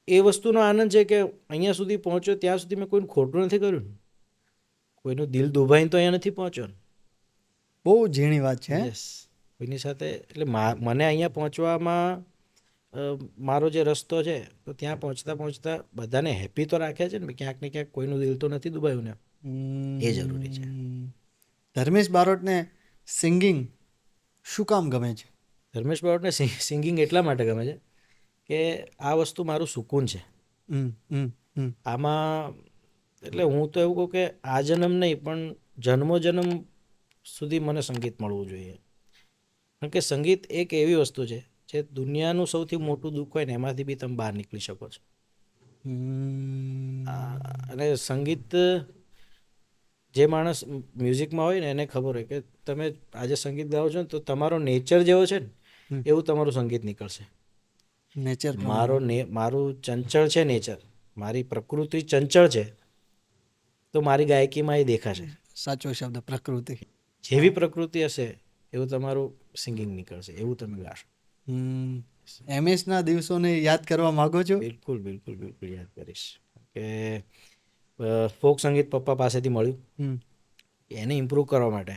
એ વસ્તુનો આનંદ છે કે અહીંયા સુધી પહોંચ્યો ત્યાં સુધી મેં કોઈનું ખોટું નથી કર્યું ને. કોઈનું દિલ દુભાઈને તો અહીંયા નથી પહોંચ્યો ને. બહુ ઝીણી વાત છે. યસ. કોઈની સાથે એટલે મને અહીંયા પહોંચવામાં મારો જે રસ્તો છે, તો ત્યાં પહોંચતા પહોંચતા બધાને હેપી તો રાખ્યા છે ને, ક્યાંક ને ક્યાંક કોઈનું દિલ તો નથી દુભાયું ને. એ જરૂરી છે. ધર્મેશ બારોટને સિંગિંગ શું કામ ગમે છે? ધર્મેશ બારોટને સિંગિંગ એટલા માટે ગમે છે કે આ વસ્તુ મારું સુકૂન છે. હમ હમ હમ આમાં એટલે હું તો એવું કહું કે આ જન્મ નહીં પણ જન્મો જન્મ સુધી મને સંગીત મળવું જોઈએ. કારણ કે સંગીત એક એવી વસ્તુ છે જે દુનિયાનું સૌથી મોટું દુઃખ હોય ને એમાંથી બી તમે બહાર નીકળી શકો છો. અને સંગીત જે માણસ મ્યુઝિકમાં હોય ને એને ખબર હોય કે તમે આજે સંગીત ગાઓ છો ને તો તમારો નેચર જેવો છે ને એવું તમારું સંગીત નીકળશે. નેચર મારું ચંચળ છે નેચર, મારી પ્રકૃતિ ચંચળ છે, તો મારી ગાયકીમાં એ દેખાશે. સાચો શબ્દ પ્રકૃતિ. જેવી પ્રકૃતિ હશે એવું તમારું સિંગિંગ નીકળશે, એવું તમે ગાશો. MS ના દિવસોને યાદ કરવા માંગો છો? બિલકુલ બિલકુલ બિલકુલ યાદ કરીશ. કે ફોક સંગીત પપ્પા પાસેથી મળ્યું એને ઇમ્પ્રૂવ કરવા માટે,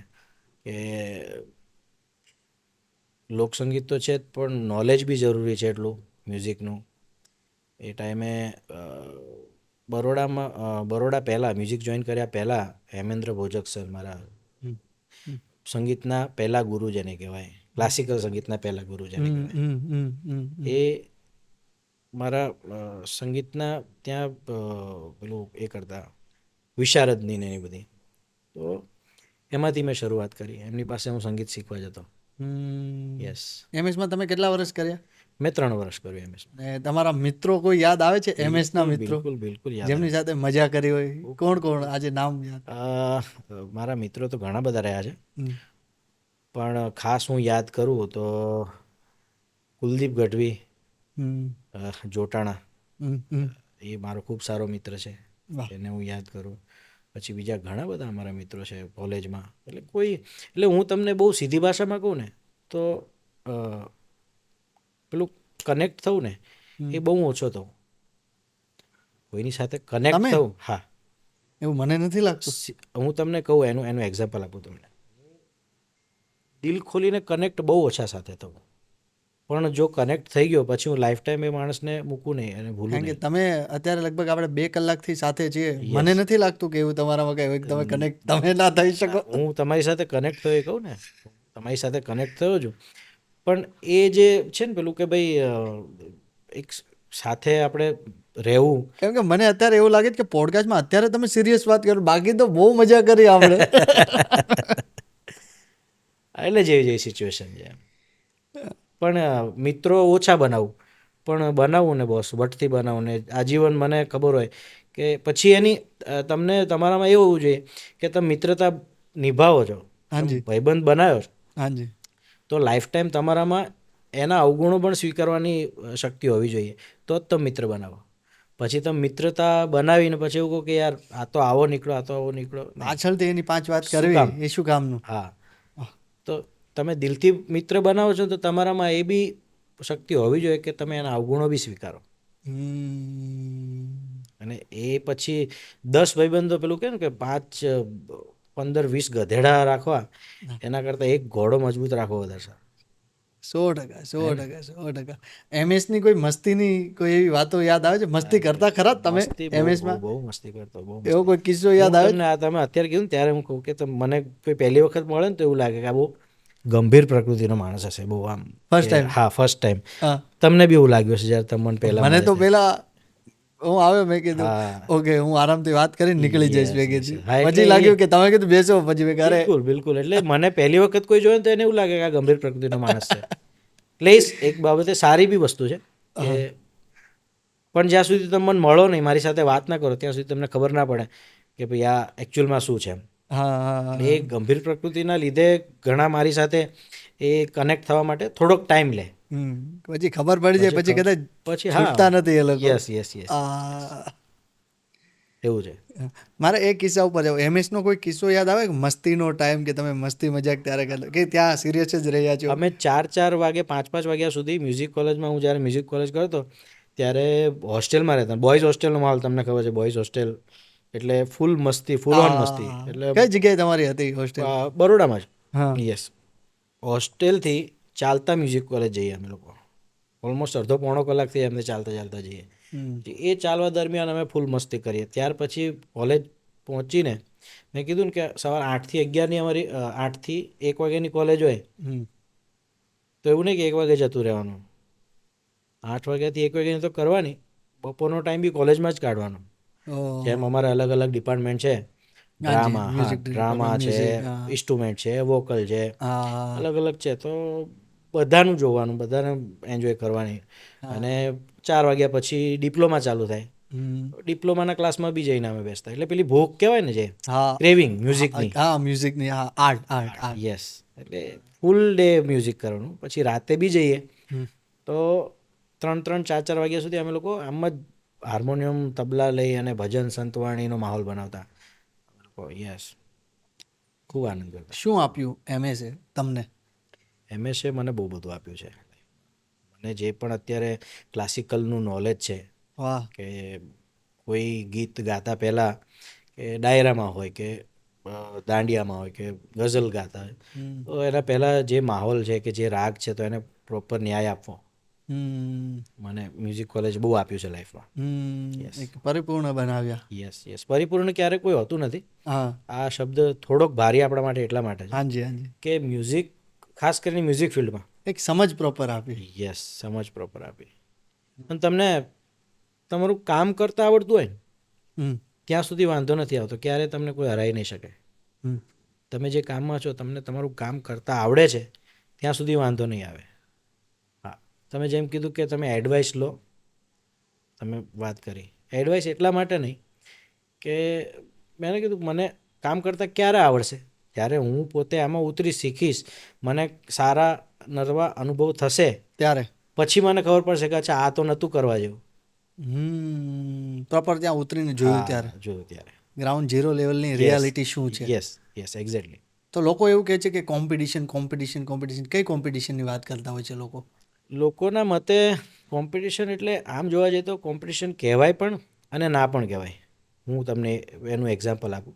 કે લોકસંગીત તો છે જ પણ નોલેજ બી જરૂરી છે એટલું મ્યુઝિકનું. એ ટાઈમે બરોડા પહેલાં મ્યુઝિક જોઈન કર્યા પહેલાં હેમેન્દ્ર ભોજક સર મારા સંગીતના પહેલા ગુરુ જેને કહેવાય, ક્લાસિકલ સંગીતના પહેલા ગુરુ જેને કહેવાય, એ મારા સંગીતના ત્યાં પેલું એ કરતા વિશારદની ને એ બધી, તો એમાંથી મેં શરૂઆત કરી. એમની પાસે હું સંગીત શીખવા જતો. યસ. MS માં તમે કેટલા વર્ષ કર્યા? મેં 3 વર્ષ કર્યું એમએસ. ને તમારા મિત્રો કોઈ યાદ આવે છે MS ના મિત્રો બિલકુલ બિલકુલ યાદ જેમની સાથે મજા કરી હોય? કોણ કોણ આજે નામ યાદ? મારા મિત્રો તો ઘણા બધા રહ્યા છે, પણ ખાસ હું યાદ કરું તો કુલદીપ ગઢવી, જોટાણા, એ મારો ખૂબ સારો મિત્ર છે, એને હું યાદ કરું. પછી બીજા ઘણા બધા અમારા મિત્રો છે કોલેજમાં. એટલે હું તમને બહુ સીધી ભાષામાં કહું ને તો પેલું કનેક્ટ થવું ને એ બહુ ઓછો થવું. કોઈની સાથે કનેક્ટ થવું, હા, એવું મને નથી લાગતું. હું તમને કહું એનું એક્ઝામ્પલ આપું તમને. દિલ ખોલીને કનેક્ટ બહુ ઓછા સાથે થવું, પણ જો કનેક્ટ થઈ ગયો પછી હું લાઈફ ટાઈમ એ માણસને મૂકું નહીં અને ભૂલું કારણ કે નહીં. તમે અત્યારે લગભગ આપણે 2 કલાકથી સાથે છીએ, મને નથી લાગતું કે એવું તમારામાં કઈ તમે કનેક્ટ તમે ના થઈ શકો. હું તમારી સાથે કનેક્ટ થયો એ કહું ને, તમારી સાથે કનેક્ટ થયો છું, પણ એ જે છે ને પેલું કે ભાઈ એક સાથે આપણે રહેવું. કેમ કે મને અત્યારે એવું લાગે છે કે પોડકાસ્ટમાં અત્યારે તમે સિરિયસ વાત કરો, બાકી તો બહુ મજા કરી આપણે. એટલે જેવી સિચ્યુએશન છે. પણ મિત્રો ઓછા બનાવું, પણ બનાવું ને બોસ વટથી બનાવું ને આજીવન. મને ખબર હોય કે પછી એની તમને તમારામાં એવું હોવું જોઈએ કે તમે મિત્રતા નિભાવો છો, ભાઈબંધ બનાવ્યો છો, હાજી, તો લાઈફ ટાઈમ તમારામાં એના અવગુણો પણ સ્વીકારવાની શક્તિ હોવી જોઈએ, તો જ તમે મિત્ર બનાવો. પછી તમે મિત્રતા બનાવીને પછી એવું કહો કે યાર આ તો આવો નીકળો, આ તો આવો નીકળો, પાછળથી એની 5 વાત કરવી એ શું કામનું? હા, તો તમે દિલથી મિત્ર બનાવો છો તો તમારામાં એ બી શક્તિ હોવી જોઈએ કે તમે એના અવગુણો બી સ્વીકારો. અને એ પછી 10 ભાઈબંધો પેલું કે ને કે 5, 15, 20 ગધેડા રાખવા એના કરતાં એક ઘોડો મજબૂત રાખવો વધારે સારું. 100%. MS ની કોઈ મસ્તીની કોઈ એવી વાતો યાદ આવે છે? મસ્તી કરતા ખરા તમે મસ્તી MS માં? બહુ મસ્તી કરતો, બહુ એવો કોઈ કિસ્સો યાદ હું આવે તમને આ તમે અત્યારે કીધું ને ત્યારે હું કહું કે મને કોઈ પહેલી વખત મળે ને તો એવું લાગે કે આ બહુ ગંભીર પ્રકૃતિનો માણસ હશે, બહુ આમ First કે time? હા ફર્સ્ટ ટાઈમ. હા. તમને બી એવું લાગ્યું હશે જ્યારે તમને પહેલા મને મળે તો છે. પેલા હું આવ્યો મેં કીધું હા. ઓકે હું આરામથી વાત કરીને નીકળી જઈશ Yes, ભેગેથી. yes. હા, એટલે પછી લાગ્યું કે તમે કીધું બેસો, પછી મેં ઘરે બિલકુલ બિલકુલ એટલે મને પહેલી વખત કોઈ જોયે ને તો એને એવું લાગે કે આ ગંભીર પ્રકૃતિનો માણસ છે. એટલે એક બાબતે સારી બી વસ્તુ છે કે પણ જ્યાં સુધી તમે મને મળો નહીં, મારી સાથે વાત ના કરો, ત્યાં સુધી તમને ખબર ના પડે કે ભાઈ આ એકચ્યુઅલમાં શું છે એમ. હા એ ગંભીર પ્રકૃતિના લીધે ઘણા મારી સાથે એ કનેક્ટ થવા માટે થોડોક ટાઈમ લે. પછી ખબર પડી જાય, પછી કદાચ પછી છૂટતા નથી એ લોકો. યસ યસ યસ આ, એવું છે. મારે એ કિસ્સા ઉપર જાવ, MS નો કોઈ કિસ્સો યાદ આવે કે મસ્તીનો ટાઈમ, કે તમે મસ્તી મજાક ત્યારે કરતા કે ત્યાં સિરિયસ જ રહ્યા છો? અમે 4 વાગે 5 વાગ્યા સુધી મ્યુઝિક કોલેજમાં, હું જ્યારે મ્યુઝિક કોલેજ કરતો ત્યારે હોસ્ટેલમાં રહેતા. બોયઝ હોસ્ટેલનો માહોલ તમને ખબર છે, બોયઝ હોસ્ટેલ એટલે ફૂલ મસ્તી, ફૂલ ઓન મસ્તી. એટલે કઈ જગ્યાએ તમારી હતી હોસ્ટેલ? બરોડામાં હા. જ. યસ. હોસ્ટેલથી ચાલતા મ્યુઝિક કોલેજ જઈએ અમે લોકો. ઓલમોસ્ટ અડધો પોણો કલાકથી અમને ચાલતા ચાલતા જઈએ. એ ચાલવા દરમિયાન અમે ફૂલ મસ્તી કરીએ. ત્યાર પછી કોલેજ પહોંચીને મેં કીધું ને કે સવારે 8 થી 11ની અમારી 8 થી 1 વાગ્યાની કોલેજ હોય તો એવું નહીં કે 1 વાગે જતું રહેવાનું. 8 વાગ્યાથી 1 વાગ્યાની તો કરવાની, બપોરનો ટાઈમ બી કોલેજમાં જ કાઢવાનો. જેમ અમારે અલગ અલગ ડિપાર્ટમેન્ટ છે, ડ્રામા, હા ડ્રામા છે, ઇન્સ્ટ્રુમેન્ટ છે, વોકલ છે, અલગ અલગ છે, તો બધાનું જોવાનું, બધાને એન્જોય કરવાની. અને 4 વાગ્યા પછી ડિપ્લોમા ચાલુ થાય. ડિપ્લોમાના ક્લાસમાં બી જઈને અમે બેસતા. એટલે પેલી ભૂખ કહેવાય ને, જે ક્રેવિંગ મ્યુઝિકની. હા મ્યુઝિકની, હા આર્ટ. યસ. એટલે ફૂલ ડે મ્યુઝિક કરવાનું. પછી રાતે બી જઈએ તો 3 4 વાગ્યા સુધી અમે લોકો આમ જ હાર્મોનિયમ, તબલા લઈ અને ભજન સંતવાણીનો માહોલ બનાવતા. યસ, ખૂબ આનંદ કરતા. શું આપ્યું MS તમને? MS મને બહુ બધું આપ્યું છે. મને જે પણ અત્યારે ક્લાસિકલનું નોલેજ છે, વાહ. કે કોઈ ગીત ગાતા પહેલાં કે ડાયરામાં હોય કે દાંડિયામાં હોય કે ગઝલ ગાતા હોય, તો એના પહેલાં જે માહોલ છે કે જે રાગ છે, તો એને પ્રોપર ન્યાય આપવો, મને મ્યુઝિક કોલેજ બહુ આપ્યું છે લાઈફમાં. એક પરિપૂર્ણ બનાવ્યા. Yes yes. પરિપૂર્ણ ક્યારેક કોઈ હોતું નથી. હા. આ શબ્દ થોડોક ભારી આપણા માટે એટલા માટે છે હાજી. કે મ્યુઝિક, ખાસ કરીને મ્યુઝિક ફિલ્ડમાં એક સમજ પ્રોપર આપી. યસ, સમજ પ્રોપર આપી. અને તમને તમારું કામ કરતાં આવડતું હોય ને ત્યાં સુધી વાંધો નથી આવતો. ક્યારે તમને કોઈ હરાવી નહીં શકે. તમે જે કામમાં છો, તમને તમારું કામ કરતાં આવડે છે ત્યાં સુધી વાંધો નહીં આવે. હા, તમે જેમ કીધું કે તમે એડવાઇસ લો, તમે વાત કરી, એડવાઇસ એટલા માટે નહીં કે મેં કીધું મને કામ કરતાં ક્યારે આવડશે, જ્યારે હું પોતે આમાં ઉતરી શીખીશ, મને સારા નરવા અનુભવ થશે, ત્યારે પછી મને ખબર પડશે કે અચ્છા આ તો નહોતું કરવા જેવું. પ્રોપર ત્યાં ઉતરીને જોયું ત્યારે, જોયું ત્યારે ગ્રાઉન્ડ ઝીરો લેવલની રિયાલિટી શું છે. Yes yes, exactly. તો લોકો એવું કહે છે કે કોમ્પિટિશન. કઈ કોમ્પિટિશનની વાત કરતા હોય છે લોકો? લોકોના મતે કોમ્પિટિશન એટલે આમ જોવા જઈએ તો કોમ્પિટિશન કહેવાય પણ અને ના પણ કહેવાય. હું તમને એનું એક્ઝામ્પલ આપું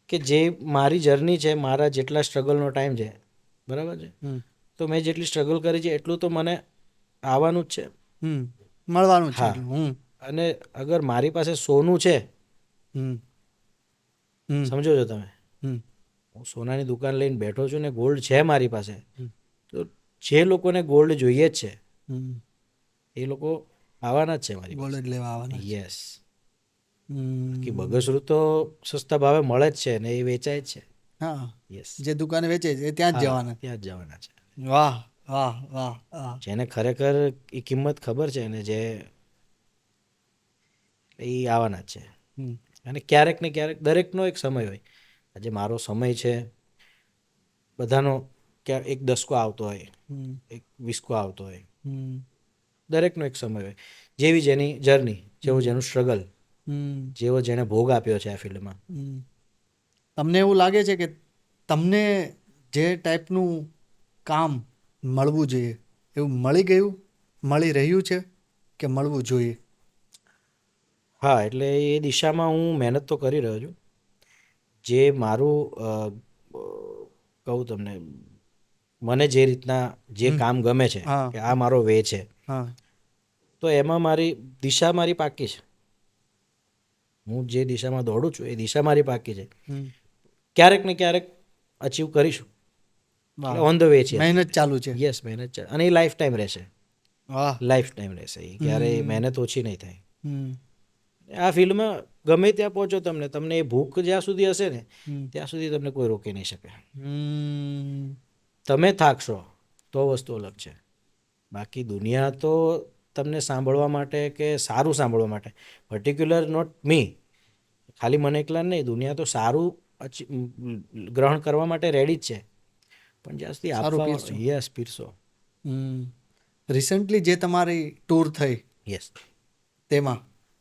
કે જે મારી જર્ની છે, મારા જેટલા સ્ટ્રગલનો ટાઈમ છે, બરાબર છે, તો મેં જેટલી સ્ટ્રગલ કરી છે એટલું તો મને આવવાનું જ છે, મળવાનું છે. અને અગર મારી પાસે સોનું છે, સમજો છો તમે, હું સોનાની દુકાન લઈને બેઠો છું ને ગોલ્ડ છે મારી પાસે, તો જે લોકોને ગોલ્ડ જોઈએ જ છે એ લોકો આવવાના જ છે મારી પાસે. ગોલ્ડ લેવા આવવાના. યસ. કે બગસરું તો સસ્તા ભાવે મળે જ છે ને એ વેચાય જ છે. હા. યસ. જે દુકાને વેચે છે ત્યાં જ જવાના. ત્યાં જ જવાના છે. વાહ. જેને ખરેખર એ કિંમત ખબર છે ને, જે એ આવવાના જ છે. અને ક્યારેક ને ક્યારેક દરેકનો એક સમય હોય. આજે મારો સમય છે, બધાનો ક્યાં એક દસકો આવતો હોય, એક 20કો આવતો હોય, દરેકનો એક સમય હોય. જેવી જેની જર્ની, જેવું જેનું સ્ટ્રગલ, જેવો જેણે ભોગ આપ્યો છે આ ફિલ્ડમાં. તમને એવું લાગે છે કે તમને જે ટાઈપનું કામ મળવું જોઈએ એવું મળી ગયું, મળી રહ્યું છે કે મળવું જોઈએ? હા, એટલે એ દિશામાં હું મહેનત તો કરી રહ્યો છું. જે મારું કહું તમને, મને જે રીતના જે કામ ગમે છે હા. કે આ મારો વે છે, હા તો એમાં મારી દિશા મારી પાકી છે. હું જે દિશામાં દોડું છું એ દિશા મારી પાકી છે. હમ. ક્યારેક ને ક્યારેક અચીવ કરીશું. વાહ. એટલે ઓન ધ વે છે. મહેનત ચાલુ છે. યસ, મહેનત છે. અને એ લાઈફ ટાઈમ રહેશે. વાહ. લાઈફ ટાઈમ રહેશે. એ ક્યારેય મહેનત ઓછી નહીં થાય. હમ. આ ફિલ્ડમાં ગમે ત્યાં પહોંચો તમને એ ભૂખ જ્યાં સુધી હશે ને હમ. ત્યાં સુધી તમને કોઈ રોકી નહીં શકે. હમ. તમે થાકશો તો વસ્તુ અલગ છે. બાકી દુનિયા તો તમને સાંભળવા માટે કે સારું સાંભળવા માટે, પર્ટિક્યુલર નોટ મી, ખાલી મને એકલા નહીં, દુનિયા તો સારું ગ્રહણ કરવા માટે રેડી જ છે. પણ જ્યાં સુધી સારું આપવા પીરસો. યસ પીરસો. રિસન્ટલી જે તમારી ટૂર થઈ યસ. તેમાં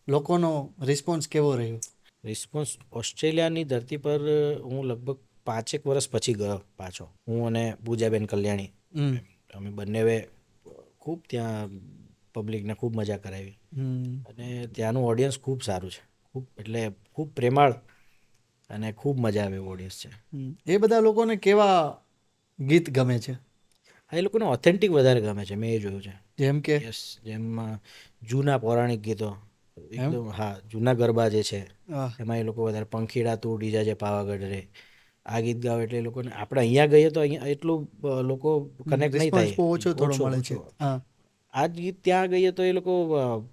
લોકોનો રિસ્પોન્સ કેવો રહ્યો? રિસ્પોન્સ ઓસ્ટ્રેલિયાની ધરતી પર હું લગભગ 5 વર્ષ પછી ગયો પાછો. હું અને પૂજાબેન કલ્યાણી અમે બંનેવે ખૂબ ત્યાં પબ્લિકને ખૂબ મજા કરાવી. અને ત્યાંનું ઓડિયન્સ ખૂબ સારું છે. એટલે ખૂબ પ્રેમાળ અને ખૂબ મજા આવે એવું ઓડિયન્સ છે. એ બધા લોકોને કેવા ગીત ગમે છે? હા, એ લોકોને ઓથેન્ટિક વધારે ગમે છે, મેં એ જોયું છે. જેમ કે યસ, જેમ જૂના પૌરાણિક ગીતો એકદમ, હા, જૂના ગરબા જે છે એમાં એ લોકો વધારે પંખીડા તું ડીજા જે પાવાગઢ રે આ ગીત ગાવ એટલે એ લોકોને, આપણે અહીંયા ગઈએ તો અહીંયા એટલું લોકો કનેક્ટ નહીં રિસ્પોન્સ થાય. બહુ ઓછો થોડો મળે છે. હા. આ જ ગીત ત્યાં ગઈએ તો એ લોકો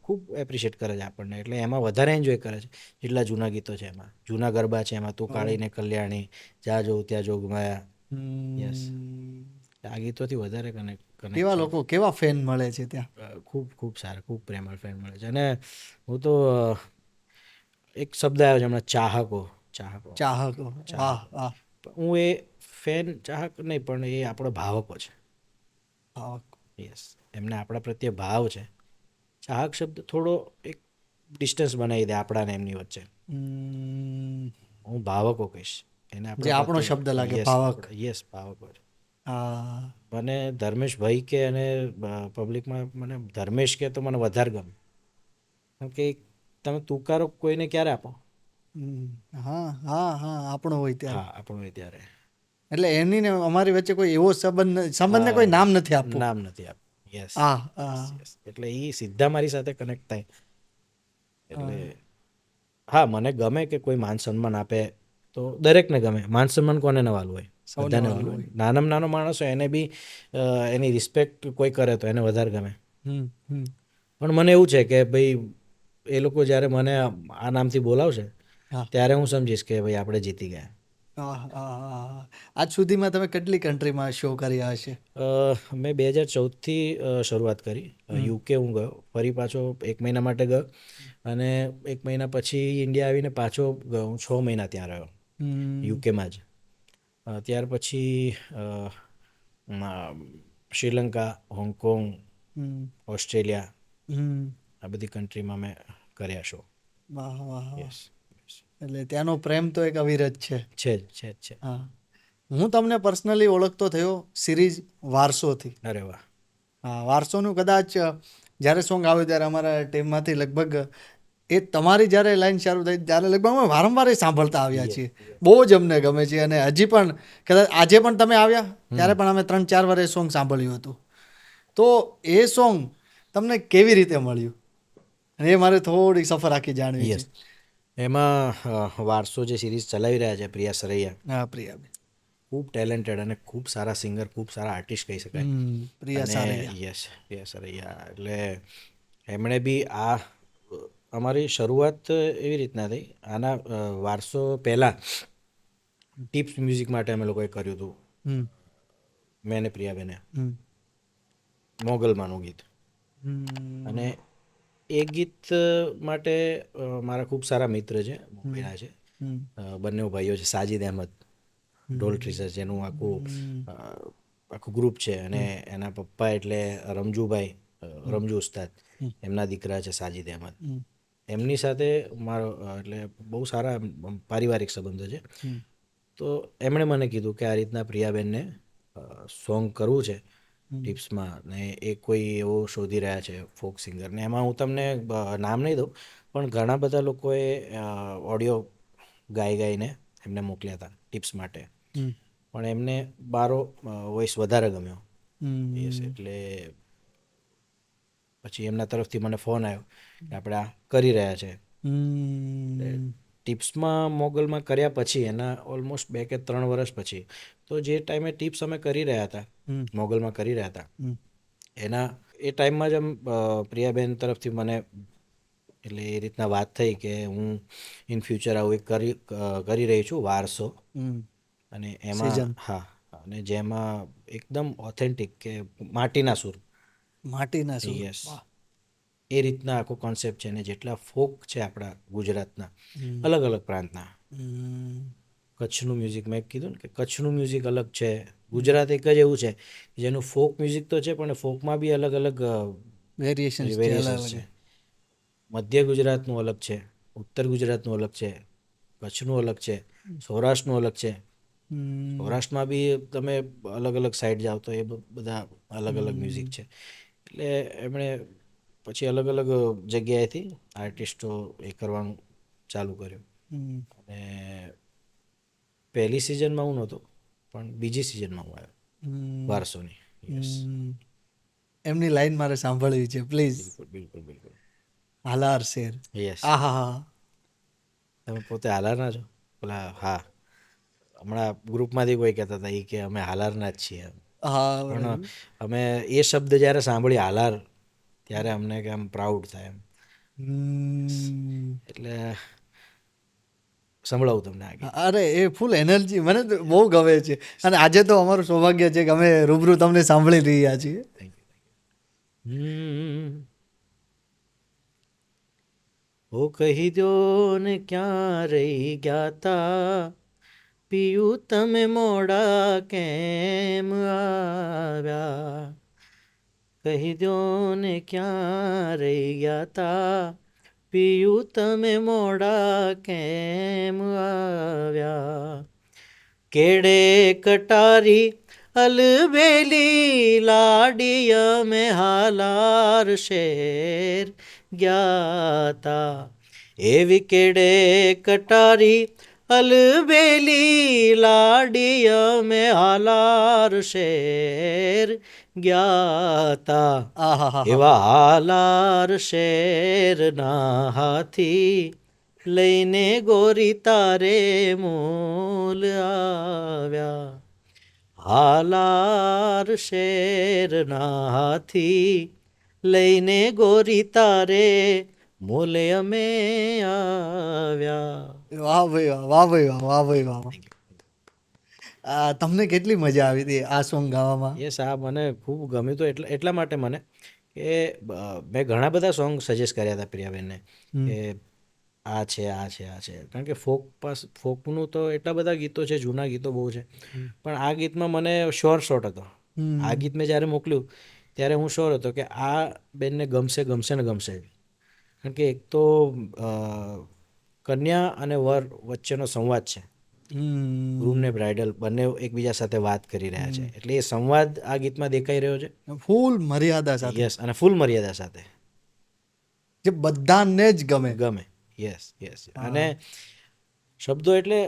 ખૂબ એપ્રિશિએટ કરે છે આપણને, એટલે એમાં વધારે એન્જોય કરે છે. જેટલા જૂના ગીતો છે એમાં, જૂના ગરબા છે એમાં, તું કાળીને કલ્યાણી, જ્યાં જોઉં ત્યાં જોગમાયા. યસ, આ ગીતોથી વધારે કનેક્ટ કેવા લોકો, કેવા ફેન મળે છે ત્યાં? ખૂબ ખૂબ સારા, ખૂબ પ્રેમળ ફેન મળે છે. અને હું તો એક શબ્દ આવ્યો છે હમણાં, ચાહકો. ચાહકો. વાહ વાહ. હું એ ફેન ચાહક નહીં, પણ એ આપણો ભાવકો છે. યસ, એમને આપણા પ્રત્યે ભાવ છે. ચાહક શબ્દ થોડો એક ડિસ્ટન્સ બનાવી દે આપણાને એમની વચ્ચે. હું ભાવકો કહીશ એને. જે આપણો શબ્દ લાગે, ભાવક. યસ, ભાવકો છે. હા. મને ધર્મેશભાઈ કે અને પબ્લિકમાં મને ધર્મેશ કે તો મને વધારે ગમે. કેમ કે તમે તુકારો કોઈને ક્યારે આપો? હા હા હા, આપણો હોય ત્યારે. હા, આપણો હોય ત્યારે. એટલે એની ને અમારી વચ્ચે કોઈ એવો સંબંધને કોઈ નામ નથી આપવું. નામ નથી આપવું. યસ. હા એટલે એ સીધા મારી સાથે કનેક્ટ થાય. એટલે હા, મને ગમે કે કોઈ માન સન્માન આપે તો દરેકને ગમે. માન સન્માન કોને ન વાલું હોય? બધાને વાલું હોય. નાનામાં નાનો માણસ હોય એને બી એની રિસ્પેક્ટ કોઈ કરે તો એને વધારે ગમે. પણ મને એવું છે કે ભાઈ એ લોકો જ્યારે મને આ નામથી બોલાવશે ત્યારે હું સમજીશ કે ભાઈ આપણે જીતી ગયા. આજ સુધીમાં તમે કેટલી કન્ટ્રીમાં શો કર્યા હશે? મેં 2014થી શરૂઆત કરી. યુકે હું ગયો, ફરી પાછો 1 મહિના માટે ગયો, અને 1 મહિના પછી ઇન્ડિયા આવીને પાછો ગયો. હું 6 મહિના ત્યાં રહ્યો યુકેમાં જ. ત્યાર પછી શ્રીલંકા, હોંગકોંગ, ઓસ્ટ્રેલિયા, આ બધી કન્ટ્રીમાં મેં કર્યા શો. વાહ વાહ. યસ. એટલે ત્યાંનો પ્રેમ તો એક અવિરત છે. છે. હા. હું તમને પર્સનલી ઓળખતો થયો સિરીઝ વારસોથી. અરે વાહ. હા, વારસોનું કદાચ જ્યારે સોંગ આવ્યું ત્યારે અમારા ટીમમાંથી લગભગ એ તમારી જ્યારે લાઈન શરૂ થઈ ત્યારે લગભગ અમે વારંવાર એ સાંભળતા આવ્યા છીએ. બહુ જ અમને ગમે છે. અને હજી પણ કદાચ આજે પણ તમે આવ્યા ત્યારે પણ અમે 3-4 વાર એ સોંગ સાંભળ્યું હતું. તો એ સોંગ તમને કેવી રીતે મળ્યું? અને એ મારે થોડી સફર આખી જાણવી છે. એમાં વારસો જે સિરીઝ ચલાવી રહ્યા છે પ્રિયા સરૈયા, હા, પ્રિયા. ખૂબ ટેલેન્ટેડ અને ખૂબ સારા સિંગર, ખૂબ સારા આર્ટિસ્ટ કહી શકાય. પ્રિયા સરૈયા. યસ, પ્રિયા સરૈયા. એટલે એમણે બી આ અમારી શરૂઆત એવી રીતના થઈ. આના વારસો પહેલાં ટિપ્સ મ્યુઝિક માટે અમે લોકોએ કર્યું હતું, મેં અને પ્રિયાબેને, મોગલમાનું ગીત. અને એ ગીત માટે મારા ખૂબ સારા મિત્ર છે, મુંબઈના છે, બંને ભાઈઓ છે, સાજિદ અહેમદ, ડોલ ટ્રીસર, જેનું આખું ગ્રુપ છે. અને એના પપ્પા એટલે રમજુભાઈ, રમજુ ઉસ્તાદ, એમના દીકરા છે સાજિદ અહેમદ. એમની સાથે મારો એટલે બહુ સારા પારિવારિક સંબંધો છે. તો એમણે મને કીધું કે આ રીતના પ્રિયાબેનને સોંગ કરવું છે ટિપ્સમાં, ને એ કોઈ એવો શોધી રહ્યા છે ફોક સિંગર. ને એમાં હું તમને નામ નહીં દઉં, પણ ઘણા બધા લોકોએ ઓડિયો ગાઈને એમને મોકલ્યા હતા ટિપ્સ માટે. પણ એમને મારો વોઇસ વધારે ગમ્યો. હમ. યસ, એટલે પછી એમના તરફથી મને ફોન આવ્યો કે આપણે આ કરી રહ્યા છે. હમ. ટિપ્સમાં મોગલમાં કર્યા પછી એના ઓલમોસ્ટ 2 કે 3 વર્ષ પછી, તો જે ટાઈમે ટિપ્સ અમે કરી રહ્યા હતા, હમ. મોગલમાં કરી રહ્યા હતા, હમ. એના એ ટાઈમમાં જ પ્રિયાબેન તરફથી મને એટલે એ રીતના વાત થઈ કે હું ઇન ફ્યુચર આવું એક કરી રહી છું, વારસો. હમ. અને એમાં Season. હા, અને જેમાં એકદમ ઓથેન્ટિક કે માટીના સૂર. માટીના સૂર. યસ, વાહ. એ રીતના આખો કોન્સેપ્ટ છે. અને જેટલા ફોક છે આપણા ગુજરાતના, હમ. અલગ અલગ પ્રાંતના, હમ. કચ્છનું મ્યુઝિક મેં કીધું ને કે કચ્છનું મ્યુઝિક અલગ છે. ગુજરાત એક જ એવું છે કે જેનું ફોક મ્યુઝિક તો છે, પણ ફોકમાં બી અલગ અલગ વેરિએશન્સ છે, અલગ વેરિએશન્સ અલગ. છે. મધ્ય ગુજરાતનું અલગ છે, ઉત્તર ગુજરાતનું અલગ છે, કચ્છનું અલગ છે, સૌરાષ્ટ્રનું અલગ છે. હમ. સૌરાષ્ટ્રમાં બી તમે અલગ અલગ સાઈડ જાઓ તો એ બધા અલગ અલગ મ્યુઝિક છે. એટલે એમણે પછી અલગ અલગ જગ્યાએથી આર્ટિસ્ટો એ કરવાનું ચાલુ કર્યું. હમ. અને પહેલી સિઝનમાં હું નહોતો, પણ બીજી સિઝનમાં હું આવ્યો હમ. વારસોની. યસ, હમ. એમની લાઈન મારે સાંભળવી છે, પ્લીઝ. બિલકુલ બિલકુલ બિલકુલ. હાલાર શેર. યસ, આહા. તમે પોતે હાલારના છો? પેલા હા, હમણાં ગ્રુપમાંથી કોઈ કહેતા હતા એ કે અમે હાલારના જ છીએ. હા, પણ બરાબર. અમે એ શબ્દ જ્યારે સાંભળી હાલાર, ત્યારે અમને કે આમ પ્રાઉડ થાય એમ. હમ. એટલે સંભળાવું તમને આગળ. અરે એ ફૂલ એનર્જી મને તો બહુ ગમે છે. અને આજે તો અમારું સૌભાગ્ય છે કે અમે રૂબરૂ તમને સાંભળી રહ્યા છીએ. Thank you. ઓ કહી દો ને ક્યાં રહી ગયા તા, પિયું તમે મોડા કેમ આવ્યા. કહી દો ને ક્યાં રહી ગયા તા, પિયું તમે મોડા કેમ આવ્યા. કેડે કટારી અલબેલી લાડી અમે હાલાર શેર ગયા તા. એવી કેડે કટારી અલબેલી લાડી અમે હાલાર શેર ગયા તા. આહા. એવા હાલાર શેરના હાથી લઈને ગોરી તારે મોલ આવ્યા. હાલાર શેરના હાથી લઈને ગોરી તારે મોલે અમે આવ્યા. વાહ ભાઈ વાહ, વાહ ભાઈ વાહ, વાહ ભાઈ વાહ. તમને કેટલી મજા આવી હતી આ સોંગ ગાવામાં? યસ, આ મને ખૂબ ગમ્યું હતું. એટલા માટે મને કે મેં ઘણા બધા સોંગ સજેસ્ટ કર્યા હતા પ્રિયાબેનને કે આ છે, આ છે, આ છે. કારણ કે ફોકનું તો એટલા બધા ગીતો છે, જૂના ગીતો બહુ છે, પણ આ ગીતમાં મને શોર્ટ હતો. આ ગીત મેં જ્યારે મોકલ્યું ત્યારે હું શ્યોર હતો કે આ બેનને ગમશે ગમશે ને ગમશે. કારણ કે એક તો કન્યા અને વર વચ્ચેનો સંવાદ છે. ગ્રૂમ ને બ્રાઇડલ બંને એકબીજા સાથે વાત કરી રહ્યા છે, એટલે એ સંવાદ આ ગીતમાં દેખાઈ રહ્યો છે. ફૂલ મર્યાદા સાથે, યસ, અને ફૂલ મર્યાદા સાથે જે બધાને જ ગમે. ગમે. Yes yes. અને શબ્દો એટલે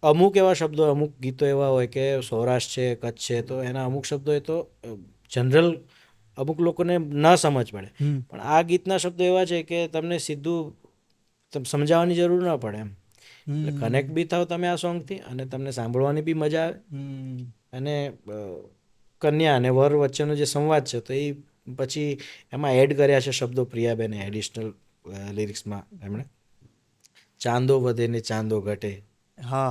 અમુક એવા શબ્દો, અમુક ગીતો એવા હોય કે સૌરાષ્ટ્ર છે, કચ્છ છે, તો એના અમુક શબ્દો એ તો જનરલ અમુક લોકોને ન સમજ પડે. પણ આ ગીતના શબ્દો એવા છે કે તમને સીધું સમજાવવાની જરૂર ન પડે એમ. એટલે કનેક્ટ બી થાવ તમે આ સોંગથી, અને તમને સાંભળવાની બી મજા આવે. અને કન્યા અને વર વચ્ચેનો જે સંવાદ છે, તો એ પછી એમાં એડ કર્યા છે શબ્દો પ્રિયાબેને એડિશનલ લિરિક્સમાં. એમણે ચાંદો વધે ને ચાંદો ઘટે,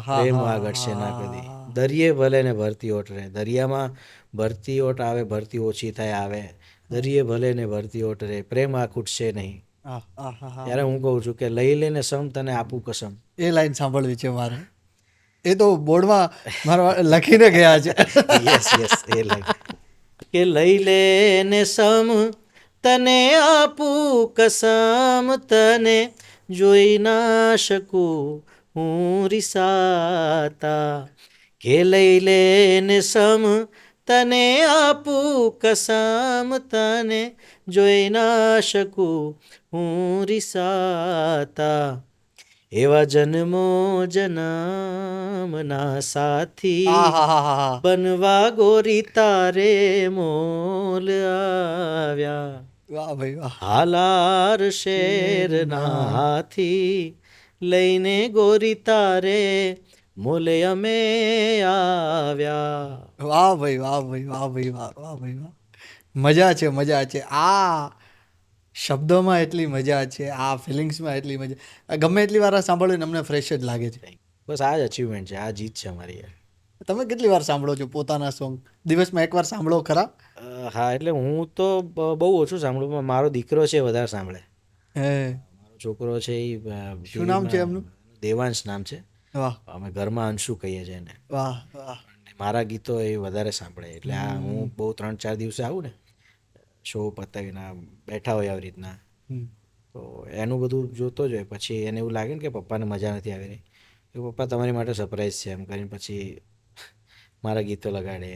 પ્રેમ આ ઘટશે ના કદી, દરિયે ભલે ને ભરતી ઓટ રહે. દરિયામાં ભરતી ઓટ આવે, ભરતી ઓછી થાય આવે, દરિયે ભલે ને ભરતી ઓટ રહે, પ્રેમ આ ખૂટશે નહીં. ત્યારે હું કહું છું કે લઈ લેને સમ તને આપું કસમ. એ લાઈન સાંભળવી છે મારે. એ તો બોર્ડમાં મારા લખીને ગયા છે. યસ યસ, એ લાઈન કે લઈ લેને સમ તને આપું કસમ, તને જોઈ ના શકું હું રિસાતા. કે લઈ લેને સમ તને આપું કસમ, તને જોઈ ના શકું હું રિસાતા. એવા જન્મો જન્મના સાથી આહાહાહા. બનવા ગોરી તારે મોલ આવ્યા વાહ ભાઈ વાહ. હાલાર શેરના હાથી લઈને ગોરી તારે મોલે અમે આવ્યા. વાહ ભાઈ વાહ ભાઈ વાહ ભાઈ વાહ વાહ ભાઈ વાહ. મજા છે મજા છે. આ શબ્દોમાં એટલી મજા છે, આ ફિલિંગ્સમાં એટલી મજા. ગમે એટલી વાર આ સાંભળ્યું ને અમને ફ્રેશ જ લાગે છે. બસ આ જ અચીવમેન્ટ છે, આ જીત છે અમારી યાર. તમે કેટલી વાર સાંભળો છો પોતાના સોંગ? દિવસમાં એકવાર સાંભળો ખરા? હા એટલે હું તો બહુ ઓછું સાંભળું પણ મારો દીકરો છે એ વધારે સાંભળે. હે, મારો છોકરો છે એ શું નામ છે એમનું? દેવાંશ નામ છે. વાહ અમે ઘરમાં અંશુ કહીએ છીએ એને. વાહ વાહ. અને મારા ગીતો એ વધારે સાંભળે એટલે આ હું બહુ 3-4 દિવસે આવું ને શો પતાવીને આમ બેઠા હોય આવી રીતના હમ. તો એનું બધું જોતો જ હોય. પછી એને એવું લાગે ને કે પપ્પાને મજા નથી આવી રહી કે પપ્પા તમારી માટે સરપ્રાઈઝ છે એમ કરીને પછી મારા ગીતો લગાડે,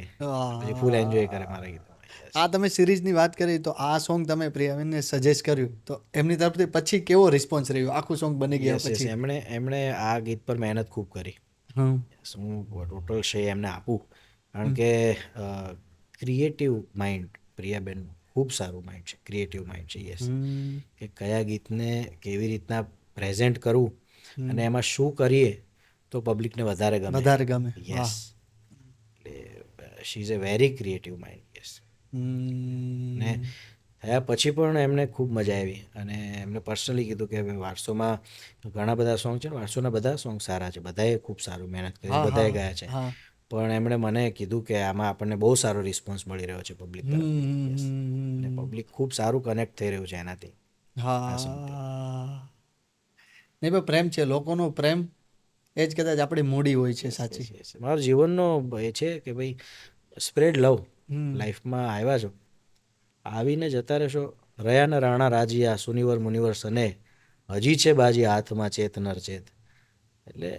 પછી ફૂલ એન્જોય કરે મારા ગીતોમાં. Yes. આ તમે સિરીઝની વાત કરી તો આ સોંગ તમે પ્રિયાબેનને સજેસ્ટ કર્યું તો એમની તરફથી પછી કેવો રિસ્પોન્સ રહ્યો આખું સોંગ બની ગયા Yes, yes. પછી? એમણે આ ગીત પર મહેનત ખૂબ કરી. હમ હું ટોટલ શ્રેય એમને આપું કારણ કે ક્રિએટિવ માઇન્ડ પ્રિયાબેનનું ખૂબ સારું માઇન્ડ છે, ક્રિએટિવ માઇન્ડ છે. યસ, હમ કે કયા ગીતને કેવી રીતના પ્રેઝન્ટ કરવું અને એમાં શું કરીએ તો પબ્લિકને વધારે ગમે. વધારે ગમે. યસ, વાહ. એટલે she is a very creative mind. Yes, ને હમ થયા પછી પણ એમને ખૂબ મજા આવી અને એમને પર્સનલી કીધું કે હવે વારસોમાં ઘણા બધા સોંગ છે, વારસોના બધા સોંગ સારા છે, બધાએ ખૂબ સારું મહેનત કરી, હા બધાએ હા ગાયા છે. હા. પણ એમણે મને કીધું કે આમાં આપણને બહુ સારો રિસ્પોન્સ મળી રહ્યો છે પબ્લિક તરફથી. યસ, અને હમ પબ્લિક ખૂબ સારું કનેક્ટ થઈ રહ્યું છે એનાથી આ સોંગથી. હા. નહીં પણ પ્રેમ છે, લોકોનો પ્રેમ એ જ કદાચ આપણી મૂડી હોય છે યસ, યસ, સાચી. યસ. મારો જીવનનો એ છે કે ભાઈ સ્પ્રેડ લવ. હમ લાઈફમાં આવ્યા છો, આવીને જતા રહેશો. રહ્યા ને રાણા રાજીયા સુનિવર મુનિવર સને હજી છે બાજી હાથમાં ચેત નર ચેત. એટલે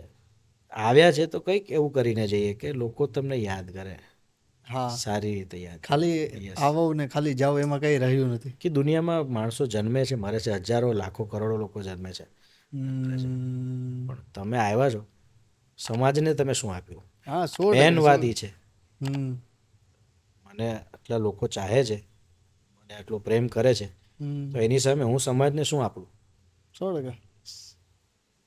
આવ્યા છે તો કંઈક એવું કરીને જઈએ કે લોકો તમને યાદ કરે, હા. સારી રીતે યાદ કરે. ખાલી યસ, આવો ને ખાલી જાઓ એમાં કંઈ રહ્યું નથી. કે દુનિયામાં માણસો જન્મે છે, મરે છે, હજારો લાખો કરોડો લોકો જન્મે છે, હમ. પણ તમે આવ્યા છો, સમાજને તમે શું આપ્યું? હા 100%. મેન વાત એ છે. હમ મને આટલા લોકો ચાહે છે, મને આટલો પ્રેમ કરે છે, હમ. તો એની સામે હું સમાજને શું આપું? 100%.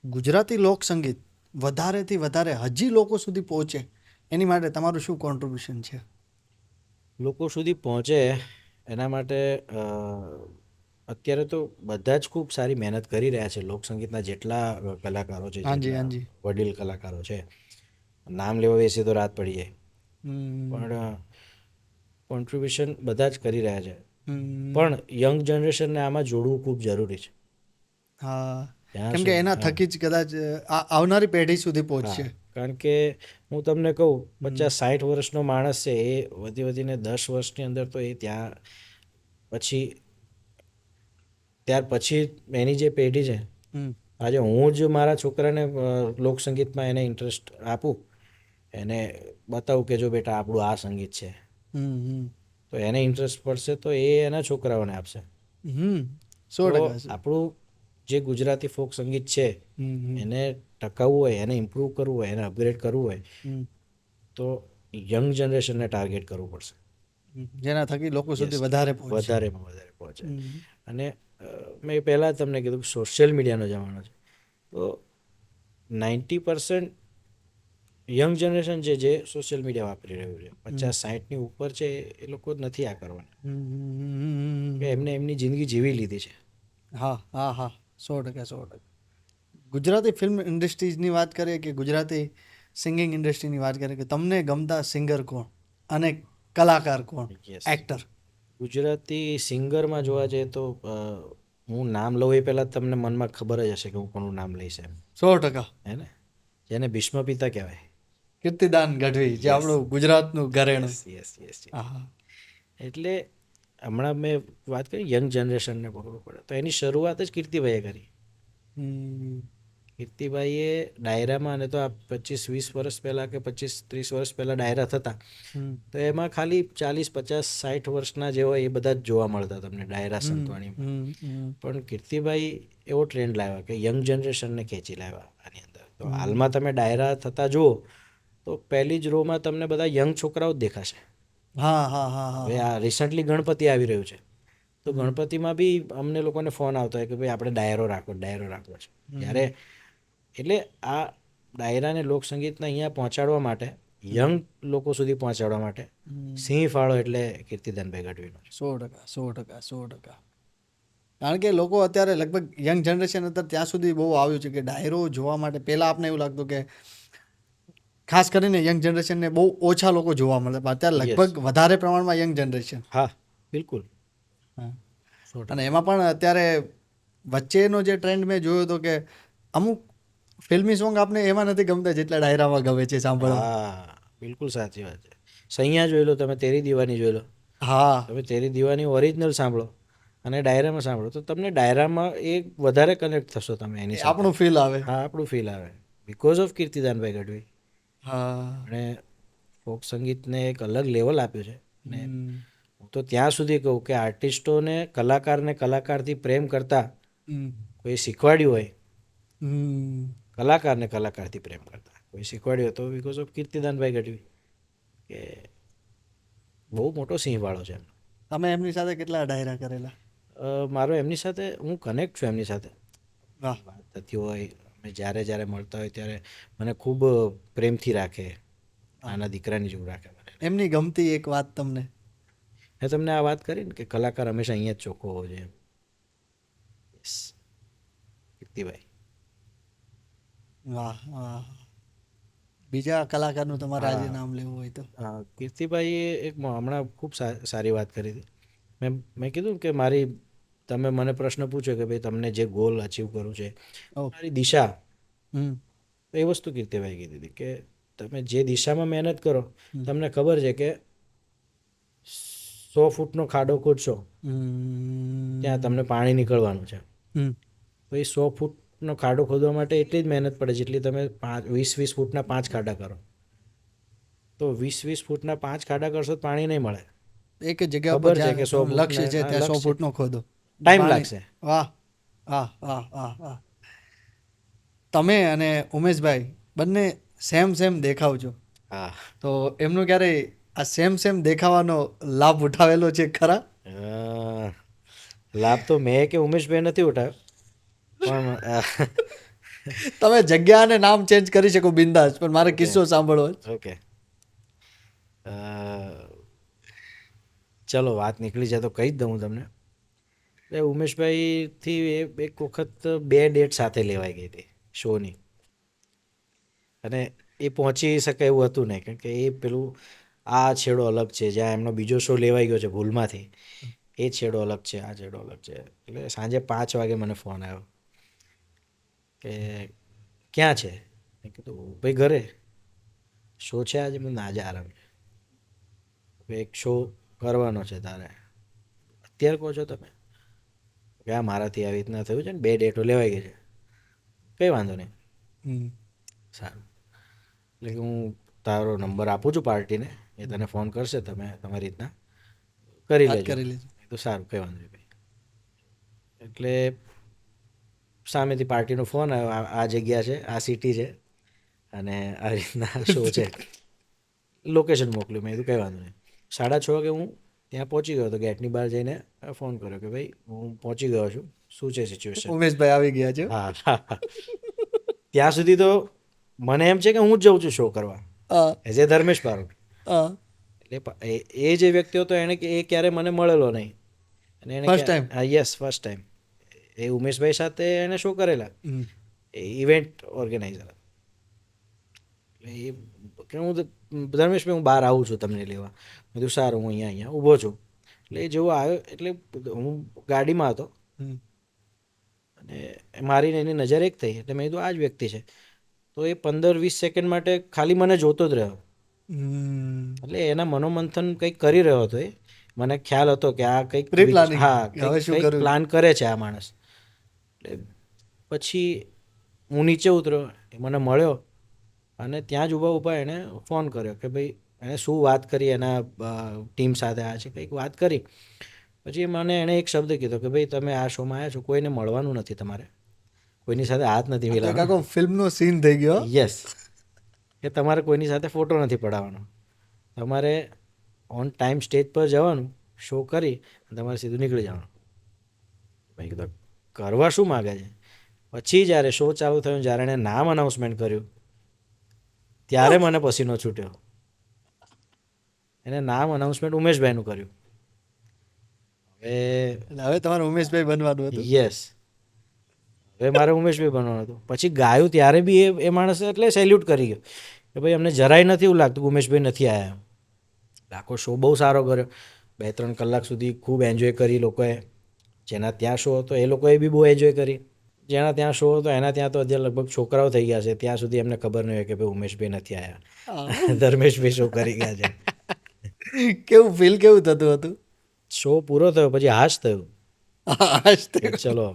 ગુજરાતી લોક સંગીત વધારેથી વધારે હજી લોકો સુધી પહોંચે એની માટે તમારું શું કોન્ટ્રીબ્યુશન છે? લોકો સુધી પહોંચે એના માટે અત્યારે તો બધા જ ખૂબ સારી મહેનત કરી રહ્યા છે. લોકસંગીતના જેટલા કલાકારો છે, હાજી જેટલા હાજી. વડીલ કલાકારો છે, નામ લેવા બેસીએ તો રાત પડી જાય. હમ પણ કોન્ટ્રીબ્યુશન બધા જ કરી રહ્યા છે. હમ. પણ યંગ જનરેશનને આમાં જોડવું ખૂબ જરૂરી છે. હા, ત્યાં કેમ કે સુધી એના હા થકી જ કદાચ આવનારી પેઢી સુધી હા, પહોંચશે. કારણ કે હું તમને કહું 50-60 વર્ષનો માણસ છે એ વધી વધીને 10 વર્ષની અંદર તો એ ત્યાં પછી ત્યાર પછી એની જે પેઢી છે, હમ આજે હું જ મારા છોકરાને લોકસંગીતમાં એને ઇન્ટરેસ્ટ આપું, એને બતાવું કે જો બેટા આપણું આ સંગીત છે, હમ તો એને ઇન્ટરેસ્ટ પડશે તો એ એના છોકરાઓને આપશે. હમ. તો 100%. આપણું જે ગુજરાતી ફોક સંગીત છે હમ એને ટકાવવું હોય, એને ઇમ્પ્રૂવ કરવું હોય, એને અપગ્રેડ કરવું હોય હમ. તો યંગ જનરેશનને ટાર્ગેટ કરવું પડશે. જેના થકી લોકો યસ, સુધી વધારે પહોંચે. વધારેમાં વધારે પહોંચે. હમ અને મેં પહેલાં તમને કીધું કે સોશિયલ મીડિયાનો જમાનો છે, તો 90% યંગ જનરેશન છે જે સોશિયલ મીડિયા વાપરી રહ્યું છે. 50-60ની ઉપર છે એ લોકો નથી આ કરવાના, કે એમને એમની જિંદગી જીવી લીધી છે. હા હા હા 100%. ગુજરાતી ફિલ્મ ઇન્ડસ્ટ્રીઝની વાત કરીએ કે ગુજરાતી સિંગિંગ ઇન્ડસ્ટ્રીની વાત કરીએ કે તમને ગમતા સિંગર કોણ અને કલાકાર કોણ, યસ, એક્ટર? ગુજરાતી સિંગરમાં જોવા જઈએ તો હું નામ લઉં એ પહેલાં તમને મનમાં ખબર જ હશે કે હું કોનું નામ લઈશ એમ. 100%. હે ને, જેને ભીષ્મ પિતા કહેવાય. કીર્તિદાન ગઢવી, જે યસ, આપણું ગુજરાતનું ઘરેણું. Yes, yes, yes. હા. એટલે હમણાં મેં વાત કરી યંગ જનરેશનને પકડવું પડે તો એની શરૂઆત જ કીર્તિભાઈએ કરી. હમ કીર્તિભાઈએ ડાયરામાં, અને તો આ 25-20 વર્ષ પહેલાં કે 25-30 વર્ષ પહેલાં ડાયરા થતા હમ તો એમાં ખાલી 40-50-60 વર્ષના જે હોય એ બધા જ જોવા મળતા તમને ડાયરા સંતવાણીમાં. હમ પણ કીર્તિભાઈ એવો ટ્રેન્ડ લાવ્યા કે યંગ જનરેશનને ખેંચી લાવ્યા આની અંદર. તો હાલમાં તમે ડાયરા થતા જુઓ તો પહેલી જ રોમાં તમને બધા યંગ છોકરાઓ જ દેખાશે. હા હા હા હા હવે આ રિસન્ટલી ગણપતિ આવી રહ્યું છે, તો ગણપતિમાં બી અમને લોકોને ફોન આવતો હોય કે ભાઈ આપણે ડાયરો રાખવો છે. ત્યારે એટલે આ ડાયરાને લોકસંગીતને અહીંયા પહોંચાડવા માટે, યંગ લોકો સુધી પહોંચાડવા માટે સિંહ ફાળો એટલે કીર્તિદાનભાઈ ગઢવીનો છે. 100%. કારણ કે લોકો અત્યારે લગભગ યંગ જનરેશન અત્યારે ત્યાં સુધી બહુ આવ્યું છે કે ડાયરો જોવા માટે પહેલાં આપને એવું લાગતું કે ખાસ કરીને યંગ જનરેશનને બહુ ઓછા લોકો જોવા મળે, પણ અત્યારે લગભગ વધારે પ્રમાણમાં યંગ જનરેશન. હા, બિલકુલ. અને એમાં પણ અત્યારે વચ્ચેનો જે ટ્રેન્ડ મેં જોયો હતો કે અમુક ફિલ્મી સોંગ આપને એમાં નથી ગમતા જેટલા ડાયરામાં ગમે છે સાંભળવા. હા, બિલકુલ સાચી વાત છે. સૈયા જોઈ લો તમે, તેરી દીવાની જોઈ લો. હા તમે તેરી દીવાની ઓરિજિનલ સાંભળો અને ડાયરામાં સાંભળો તો તમને ડાયરામાં એ વધારે કનેક્ટ થશો તમે એની સાથે. આપણું ફીલ આવે. હા, આપણું ફીલ આવે બિકોઝ ઓફ કીર્તિદાનભાઈ ગઢવી. હા અને ફોક સંગીતને એક અલગ લેવલ આપ્યું છે. ને હું તો ત્યાં સુધી કહું કે આર્ટિસ્ટોને કલાકારથી પ્રેમ કરતા કોઈ શીખવાડ્યું હોય, કલાકારને કલાકારથી પ્રેમ કરતા કોઈ શીખવાડ્યું તો બિકોઝ ઓફ કીર્તિદાનભાઈ ગઢવી, કે બહુ મોટો સિંહવાળો છે એમનો. તમે એમની સાથે કેટલા ડાયરા કરેલા? મારો એમની સાથે, હું કનેક્ટ છું એમની સાથે. વાહ. વાત થતી હોય, અમે જ્યારે મળતા હોય ત્યારે મને ખૂબ પ્રેમથી રાખે, નાના દીકરાની જેવું રાખે મને. એમની ગમતી એક વાત તમને? મેં તમને આ વાત કરી ને કે કલાકાર હંમેશા અહીંયા જ ચોખ્ખો હોવો જોઈએ. યસ, કીર્તિભાઈ. વાહ વાહ. બીજા કલાકારનું તમારે આજે નામ લેવું હોય તો? હા, કીર્તિભાઈએ એક હમણાં ખૂબ સારી વાત કરી હતી. મેં કીધું કે તમે મને પ્રશ્ન પૂછ્યો કે ભાઈ તમને જે ગોલ અચીવ કરવું છે, મારી દિશા, એ વસ્તુ કીર્તિભાઈ કીધી હતી કે તમે જે દિશામાં મહેનત કરો, તમને ખબર છે કે 100 ફૂટનો ખાડો ખોદશો ત્યાં તમને પાણી નીકળવાનું છે. તો એ 100 ફૂટનો ખાડો ખોદવા માટે એટલી જ મહેનત પડે જેટલી તમે 20 ફૂટના 5 ખાડા કરો. તો 20 ફૂટના 5 ખાડા કરશો તો પાણી નહીં મળે. એક જગ્યા ખબર પર છે કે 100 લક્ષ્ય છે ત્યાં 100 ફૂટનો ખોદો, ટાઈમ લાગશે. વાહ વાહ વાહ વાહ વાહ. તમે અને ઉમેશભાઈ બંને સેમ દેખાવ છો, હા. તો એમનું ક્યારેય આ સેમ દેખાવાનો લાભ ઉઠાવેલો છે ખરા? લાભ તો મેં કે ઉમેશભાઈ નથી ઉઠાવ્યો, પણ તમે જગ્યા અને નામ ચેન્જ કરી શકો બિંદાસ, પણ મારે કિસ્સો સાંભળવો છે. ઓકે, ચલો વાત નીકળી જાય તો કહી જ દઉં તમને. એટલે ઉમેશભાઈથી એક વખત 2 ડેટ સાથે લેવાઈ ગઈ હતી શોની, અને એ પહોંચી શકે એવું હતું નહીં, કારણ કે એ પેલું આ છેડો અલગ છે, જ્યાં એમનો બીજો શો લેવાઈ ગયો છે ભૂલમાંથી, એ છેડો અલગ છે, આ છેડો અલગ છે. એટલે સાંજે 5 વાગે મને ફોન આવ્યો કે ક્યાં છે? મેં કીધું ભાઈ ઘરે. શો છે આજે? મને આજે આરામ છે. એક શો કરવાનો છે તારે, અત્યારે કહો છો તમે? કે આ મારાથી આવી રીતના થયું છે ને 2 ડેટો લેવાઈ ગઈ છે. કંઈ વાંધો નહીં, સારું. એટલે કે હું તારો નંબર આપું છું પાર્ટીને, એ તને ફોન કરશે, તમે તમારી રીતના કરી લેજો. તો સારું, કંઈ વાંધો નહીં ભાઈ. એટલે સામેથી પાર્ટીનો ફોન આવ્યો, આ જગ્યા છે, આ સિટી છે, અને આ રીતના શો છે, લોકેશન મોકલ્યું. મેં કીધું કંઈ વાંધો નહીં. 6:30 વાગે હું ત્યાં પહોંચી ગયો હતો. ગેટની બહાર જઈને ફોન કર્યો કે ભાઈ હું પહોંચી ગયો છું, શું છે સિચ્યુએશન? ઉમેશભાઈ આવી ગયા છે. હા. ત્યાં સુધી તો મને એમ છે કે હું જ જઉં છું શો કરવા, એઝ એ ધર્મેશ બારોટ. એટલે એ જે વ્યક્તિ હતો એને એ ક્યારે મને મળેલો નહીં, અને એને first time? Yes, first time. એ ઉમેશભાઈ સાથે એને શો કરેલા, એ ઇવેન્ટ ઓર્ગેનાઇઝર. એટલે એ કે હું ધર્મેશભાઈ હું બહાર આવું છું તમને લેવા. મેં કીધું સારું, હું અહીંયા ઊભો છું. એટલે એ જેવો આવ્યો એટલે હું ગાડીમાં હતો, અને મારી એની નજર એક થઈ, એટલે મેં કીધું આ જ વ્યક્તિ છે. તો એ 15-20 સેકન્ડ માટે ખાલી મને જોતો જ રહ્યો. એટલે એના મનોમંથન કંઈક કરી રહ્યો હતો. એ મને ખ્યાલ હતો કે આ કંઈક પ્લાન કરે છે આ માણસ. એટલે પછી હું નીચે ઉતર્યો, એ મને મળ્યો, અને ત્યાં જ ઊભા એણે ફોન કર્યો કે ભાઈ એણે શું વાત કરી એના ટીમ સાથે, આ છે કંઈક વાત કરી. પછી મને એણે એક શબ્દ કીધો કે ભાઈ તમે આ શોમાં આવ્યા છો, કોઈને મળવાનું નથી તમારે, કોઈની સાથે હાથ નથી મિલાવવાનો. કાકો ફિલ્મનો સીન થઈ ગયો. યસ, કે તમારે કોઈની સાથે ફોટો નથી પડાવવાનો. તમારે ઓન ટાઈમ સ્ટેજ પર જવાનું, શો કરી અને તમારે સીધું નીકળી જવાનું. મેં કીધું કરવા શું માગે છે? પછી જ્યારે શો ચાલુ થયો, જ્યારે એણે નામ અનાઉન્સમેન્ટ કર્યું, ત્યારે મને પસીનો છૂટ્યો. એને નામ અનાઉન્સમેન્ટ ઉમેશભાઈનું કર્યું. હવે તમારે ઉમેશભાઈ બનવાનું હતું. યસ, હવે મારે ઉમેશભાઈ બનવાનું હતું. પછી ગાયું ત્યારે બી એ માણસે એટલે સેલ્યુટ કરી ગયો કે ભાઈ અમને જરાય નથી એવું લાગતું કે ઉમેશભાઈ નથી આવ્યા. આખો શો બહુ સારો કર્યો. 2-3 કલાક સુધી ખૂબ એન્જોય કરી લોકોએ. જેના ત્યાં શો હતો એ લોકોએ બી બહુ એન્જોય કરી. જેના ત્યાં શો હતો એના ત્યાં તો અત્યારે લગભગ છોકરાઓ થઈ ગયા છે. ત્યાં સુધી એમને ખબર નહીં હોય કે ભાઈ ઉમેશભાઈ નથી આવ્યા, ધર્મેશભાઈ શો કરી ગયા છે. કેવું ફીલ કેવું થતું હતું? શો પૂરો થયો પછી હાશ થયું કે ચલો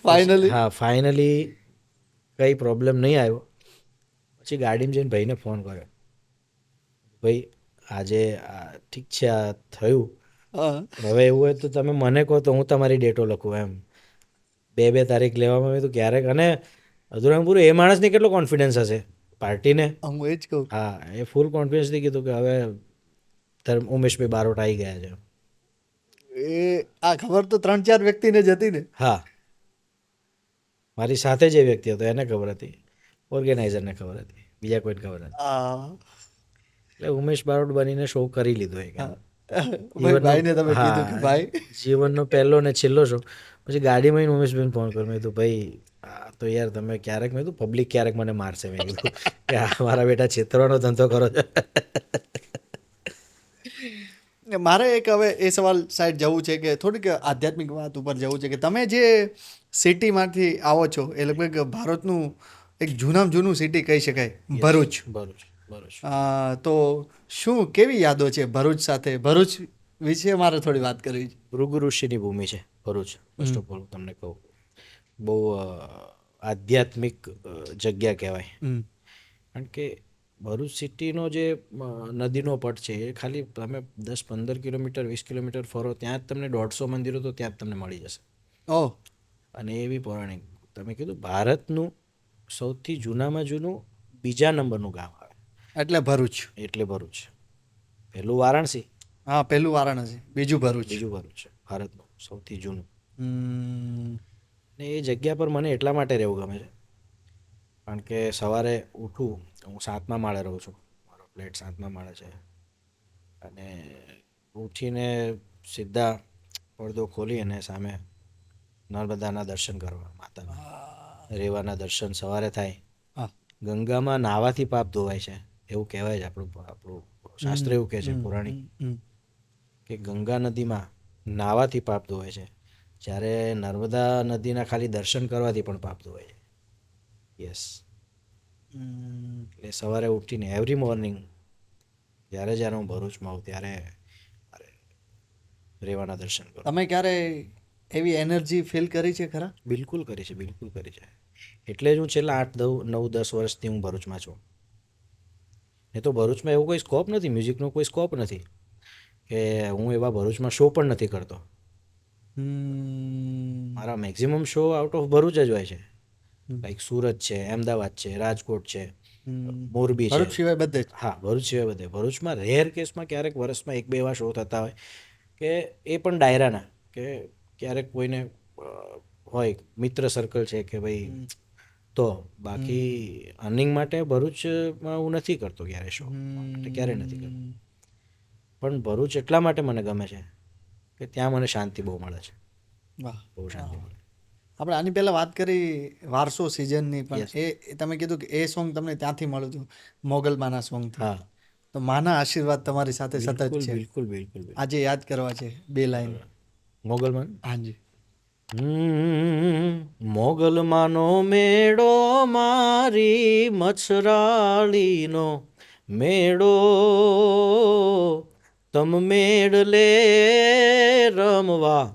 ફાઇનલી. હા, ફાઇનલી કંઈ પ્રોબ્લેમ નહીં આવ્યો. પછી ગાડીમાં જઈને ભાઈને ફોન કર્યો, ભાઈ આજે ઠીક છે આ થયું, હવે એવું હોય તો તમે મને કહો તો હું તમારી ડેટો લખું એમ. 2 તારીખ લેવામાં આવ્યું હતું ક્યારેક. અને અધૂરામપુરું એ માણસને કેટલો કોન્ફિડન્સ હશે પાર્ટીને. હું એ જ કહું. હા, એ ફૂલ કોન્ફિડન્સથી કીધું કે હવે ઉમેશભાઈ બારોટ આવી ગયા છે. એ આ ખબર તો 3-4 વ્યક્તિને જ હતી ને. હા, મારી સાથે જે વ્યક્તિ હતો એને ખબર હતી, ઓર્ગેનાઇઝરને ખબર હતી, બીજા કોઈને ખબર નથી. એટલે ઉમેશ બારોટ બનીને શો કરી લીધો એક. ભાઈને તમે કીધું કે ભાઈ જીવનનો પહેલો ને છેલ્લો શો. પછી ગાડીમાં આવીને ઉમેશભાઈને ફોન કર્યો. મેં કીધું ભાઈ તો યાર તમે ક્યારેક, મેં કીધું પબ્લિક ક્યારેક મને મારશે. મેં કીધું કે મારા બેટા છેતરવાનો ધંધો કરો છો. મારે એક હવે એ સવાલ સાઈડ જવું છે કે થોડીક આધ્યાત્મિક વાત ઉપર જવું છે કે તમે જે સિટીમાંથી આવો છો એ લગભગ ભારતનું એક જૂનામાં જૂનું સિટી કહી શકાય, ભરૂચ. ભરૂચ. તો શું કેવી યાદો છે ભરૂચ સાથે? ભરૂચ વિશે મારે થોડી વાત કરવી છે. ભૃગુ ઋષિની ભૂમિ છે ભરૂચ. ફર્સ્ટ ઓફ ઓલ તમને કહું, બહુ આધ્યાત્મિક જગ્યા કહેવાય. કારણ કે ભરૂચ સિટીનો જે નદીનો પટ છે એ ખાલી તમે 10-15 કિલોમીટર 20 કિલોમીટર ફરો ત્યાં જ તમને 150 મંદિરો તો ત્યાં જ તમને મળી જશે. ઓહ. અને એ બી પૌરાણિક. તમે કીધું ભારતનું સૌથી જૂનામાં જૂનું બીજા નંબરનું ગામ આવે એટલે ભરૂચ. એટલે ભરૂચ. પહેલું વારાણસી. હા, પહેલું વારાણસી, બીજું ભરૂચ. બીજું ભરૂચ છે ભારતનું સૌથી જૂનું. ને એ જગ્યા પર મને એટલા માટે રહેવું ગમે છે કારણ કે સવારે ઉઠું, હું 7મા માળે રહું છું, મારો ફ્લેટ 7મા માળે છે. અને ઉઠીને સીધા પડદો ખોલી અને સામે નર્મદાના દર્શન કરવા, માતાના રેવાના દર્શન સવારે થાય. ગંગામાં નાહવાથી પાપ ધોવાય છે એવું કહેવાય છે. આપણું શાસ્ત્ર એવું કહે છે, પૌરાણિક, કે ગંગા નદીમાં નાહવાથી પાપ ધોવાય છે, જ્યારે નર્મદા નદીના ખાલી દર્શન કરવાથી પણ પાપ ધોવાય છે. યસ. એટલે સવારે ઉઠીને એવરી મોર્નિંગ જ્યારે હું ભરૂચમાં આવું ત્યારે રેવાના દર્શન કરું. તમે ક્યારે એવી એનર્જી ફીલ કરી છે ખરા? બિલકુલ કરી છે, બિલકુલ કરી છે. એટલે જ હું છેલ્લા 8-9-10 વર્ષથી હું ભરૂચમાં છું. નહીં તો ભરૂચમાં એવો કોઈ સ્કોપ નથી, મ્યુઝિકનો કોઈ સ્કોપ નથી કે હું એવા ભરૂચમાં શો પણ નથી કરતો. મારા maximum show out of Bharuch જ હોય છે. લાઈક સુરત છે, અમદાવાદ છે, રાજકોટ છે, મોરબી છે. ભરૂચ સિવાય બધે જ? હા, ભરૂચ સિવાય બધે. ભરૂચમાં રેર કેસમાં ક્યારેક વર્ષમાં 1-2 એવા શો થતા હોય કે એ પણ ડાયરાના, કે ક્યારેક કોઈને હોય મિત્ર સર્કલ છે કે ભાઈ, તો બાકી અર્નિંગ માટે ભરૂચમાં હું નથી કરતો ક્યારે શો, ક્યારે નથી કરતો. પણ ભરૂચ એટલા માટે મને ગમે છે કે ત્યાં મને શાંતિ બહુ મળે છે. વાહ, બહુ શાંતિ મળે. આપણે આની પહેલાં વાત કરી વારસો સિઝનની, પણ એ તમે કીધું કે એ સોંગ તમને ત્યાંથી મળ્યું હતું, મોગલમાના સોંગથી. હા, તો માના આશીર્વાદ તમારી સાથે સતત છે. બિલકુલ બિલકુલ. આજે યાદ કરવા છે 2 લાઈન. મોગલમાન. હાજી. મોગલમાનો મેળો મારી મચ્છરાળીનો મેળો, તમ મેળલે રમવા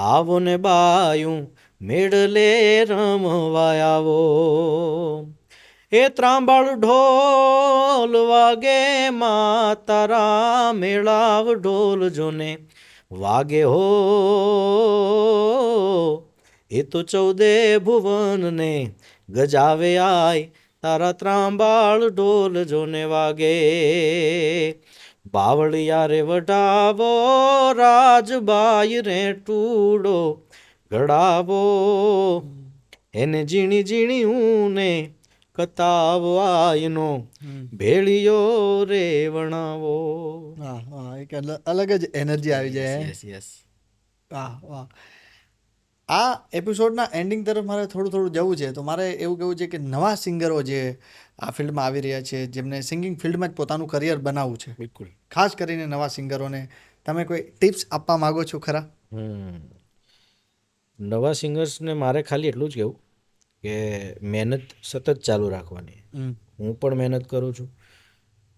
આવો ને બાયું, મેળલે રમવા આવો. એ ત્રાંબાળ ઢોલ વાગે તારા મેળાવ ઢોલ જોને વાગે હો, એ તો 14 ભુવનને ગજાવે આય, તારા ત્રાંબાળ ઢોલ જોને વાગે. બાવળિયા રે વઢાવો, રાજબાઈ રે ટૂડો ઘડાવો, એને ઝીણી ઝીણી ઊને કતાવો આયનો, ભેળિયો રે વણાવો. વાહ વાહ, એક અલગ જ એનર્જી આવી જાય. Yes yes. વાહ વાહ. આ એપિસોડના એન્ડિંગ તરફ મારે થોડું જવું છે, તો મારે એવું કહેવું છે કે નવા સિંગરો જે આ ફિલ્ડમાં આવી રહ્યા છે, જેમને સિંગિંગ ફિલ્ડમાં જ પોતાનું કરિયર બનાવવું છે, બિલકુલ. ખાસ કરીને નવા સિંગરોને તમે કોઈ ટિપ્સ આપવા માગો છો ખરા? નવા સિંગર્સને મારે ખાલી એટલું જ કહેવું કે મહેનત સતત ચાલુ રાખવાની. હું પણ મહેનત કરું છું,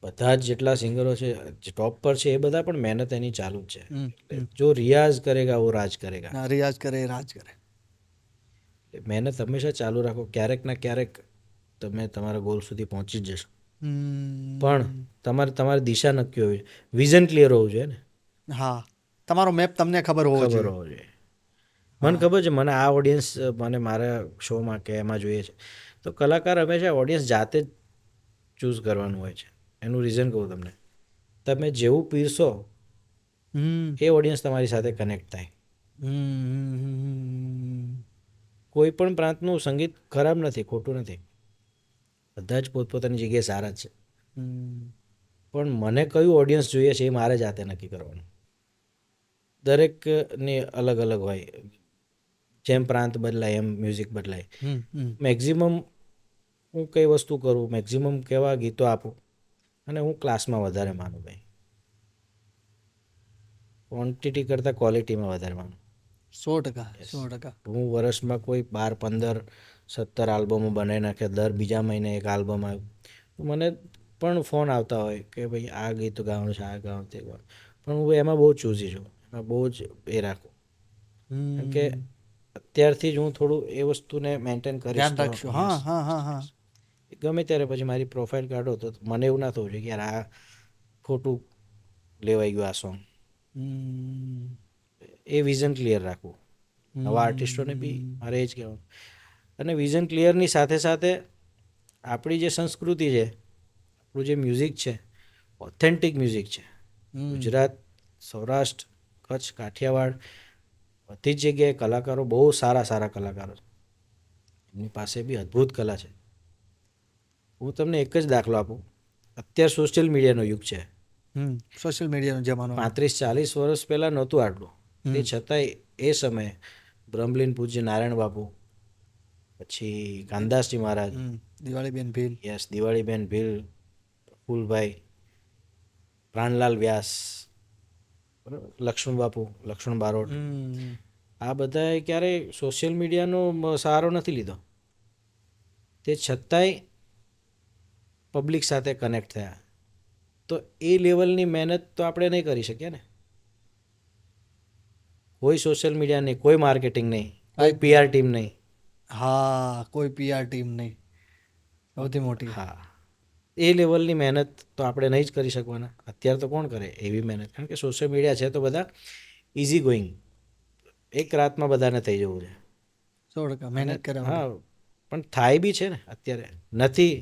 બધા જ જેટલા સિંગરો છે જે ટોપ પર છે એ બધા પણ મહેનત એની ચાલુ જ છે. જો રિયાઝ કરેગા વો રાજ કરેગા. રિયાઝ કરે રાજ કરે. મહેનત હંમેશા ચાલુ રાખો, ક્યારેક ના ક્યારેક તમે તમારા ગોલ સુધી પહોંચી જ જશો. પણ તમારી દિશા નક્કી હોવી, વિઝન ક્લિયર હોવું જોઈએ ને. હા, તમારો મેપ તમને ખબર હોવો ખબર જોઈએ. હોવો જોઈએ. મને ખબર છે મને આ ઓડિયન્સ મને મારા શોમાં કે એમાં જોઈએ છે, તો કલાકાર હંમેશા ઓડિયન્સ જાતે જ ચૂઝ કરવાનું હોય છે. એનું રીઝન કહું તમને, તમે જેવું પીરશો એ ઓડિયન્સ તમારી સાથે કનેક્ટ થાય. કોઈ પણ પ્રાંતનું સંગીત ખરાબ નથી, ખોટું નથી, બધા જ પોતપોતાની જગ્યાએ સારા જ છે. પણ મને કયું ઓડિયન્સ જોઈએ છે એ મારે જાતે નક્કી કરવાનું. દરેકની અલગ અલગ હોય, જેમ પ્રાંત બદલાય એમ મ્યુઝિક બદલાય. મેક્ઝિમમ હું કઈ વસ્તુ કરું, મેક્ઝિમમ કેવા ગીતો આપું, અને હું ક્લાસમાં વધારે માનું ભાઈ, ક્વોન્ટિટી કરતાં ક્વોલિટીમાં વધારે માનું. 100%. હું વર્ષમાં કોઈ 12, 15, 17 આલ્બમો બનાવી નાખ્યા, દર બીજા મહિને એક આલ્બમ આવ્યું, મને પણ ફોન આવતા હોય કે ભાઈ આ ગીત ગાવાનું છે, આ ગાવાનું તે ગાવાનું, પણ હું એમાં બહુ ચૂઝી છું, એમાં બહુ જ એ રાખું. કારણ કે અત્યારથી જ હું થોડું એ વસ્તુને મેન્ટેન કરીશ. ધ્યાન રાખશું. હા હા હા હા. ગમે ત્યારે પછી મારી પ્રોફાઇલ કાઢો તો મને એવું ના થવું જોઈએ કે યાર આ ખોટું લેવાઈ ગયું આ સોંગ. એ વિઝન ક્લિયર રાખવું. નવા આર્ટિસ્ટોને બી મારે એ જ કહેવાનું. અને વિઝન ક્લિયરની સાથે સાથે આપણી જે સંસ્કૃતિ છે, આપણું જે મ્યુઝિક છે, ઓથેન્ટિક મ્યુઝિક છે. ગુજરાત, સૌરાષ્ટ્ર, કચ્છ, કાઠિયાવાડ, બધી જ જગ્યાએ કલાકારો બહુ સારા કલાકારો છે. એમની પાસે બી અદ્ભુત કલા છે. હું તમને એક જ દાખલો આપું. અત્યારે સોશિયલ મીડિયાનો યુગ છે. સોશિયલ મીડિયાનો જમાનો. 35-40 વર્ષ પહેલાં નહોતું આટલું. તે છતાંય એ સમયે બ્રહ્મલીન પૂજ્ય નારાયણ બાપુ, પછી કાનદાસજી મહારાજ, દિવાળીબેન ભીલ, યસ દિવાળીબેન ભીલ, ફૂલભાઈ, પ્રાણલાલ વ્યાસ, લક્ષ્મણ બાપુ, લક્ષ્મણ બારોટ, આ બધાએ ક્યારેય સોશિયલ મીડિયાનો સહારો નથી લીધો. તે છતાંય પબ્લિક સાથે કનેક્ટ થયા. તો એ લેવલની મહેનત તો આપણે નહીં કરી શકીએ ને. કોઈ સોશિયલ મીડિયા નહીં, કોઈ માર્કેટિંગ નહીં, કોઈ PR ટીમ નહીં. હા, કોઈ PR ટીમ નહીં, સૌથી મોટી. હા, એ લેવલની મહેનત તો આપણે નહીં જ કરી શકવાના. અત્યારે તો કોણ કરે એવી મહેનત? કારણ કે સોશિયલ મીડિયા છે તો બધા ઇઝી ગોઈંગ, એક રાતમાં બધાને થઈ જવું છે. 100% મહેનત કરવા. હા, પણ થાય બી છે ને. અત્યારે નથી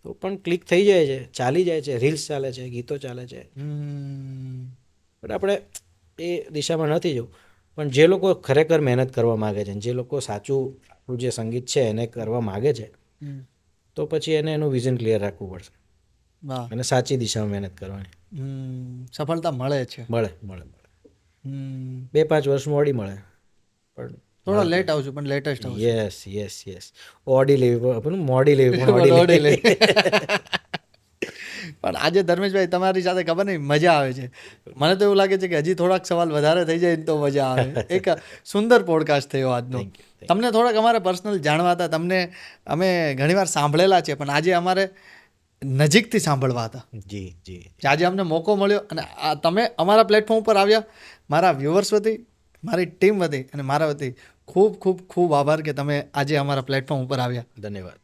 તો પણ ક્લિક થઈ જાય છે, ચાલી જાય છે, રીલ્સ ચાલે છે, ગીતો ચાલે છે. પણ આપણે એ દિશામાં નથી જવું. પણ જે લોકો ખરેખર મહેનત કરવા માગે છે, જે લોકો સાચું આપણું જે સંગીત છે એને કરવા માગે છે, તો પછી એને એનું વિઝન ક્લિયર રાખવું પડશે અને સાચી દિશામાં મહેનત કરવાની. સફળતા મળે છે. મળે 2-5 વર્ષ મોડી મળે, પણ થોડો લેટ આવશું પણ લેટેસ્ટ આવશું. યસ ઓડી લેવી પણ મોડી લેવી પણ ઓડી લેવી. પણ આજે ધર્મેશભાઈ તમારી સાથે ખબર નહીં મજા આવે છે. મને તો એવું લાગે છે કે હજી થોડાક સવાલ વધારે થઈ જાય તો મજા આવે. એક સુંદર પોડકાસ્ટ થયો આજનો. તમને થોડાક અમારે પર્સનલ જાણવા હતા, તમને અમે ઘણીવાર સાંભળેલા છે, પણ આજે અમારે નજીકથી સાંભળવા હતા. જી આજે અમને મોકો મળ્યો અને તમે અમારા પ્લેટફોર્મ ઉપર આવ્યા. મારા વ્યુઅર્સ વતી, મારી ટીમ વતી અને મારા વતી ખૂબ આભાર કે તમે આજે અમારા પ્લેટફોર્મ ઉપર આવ્યા. ધન્યવાદ.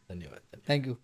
Thank you.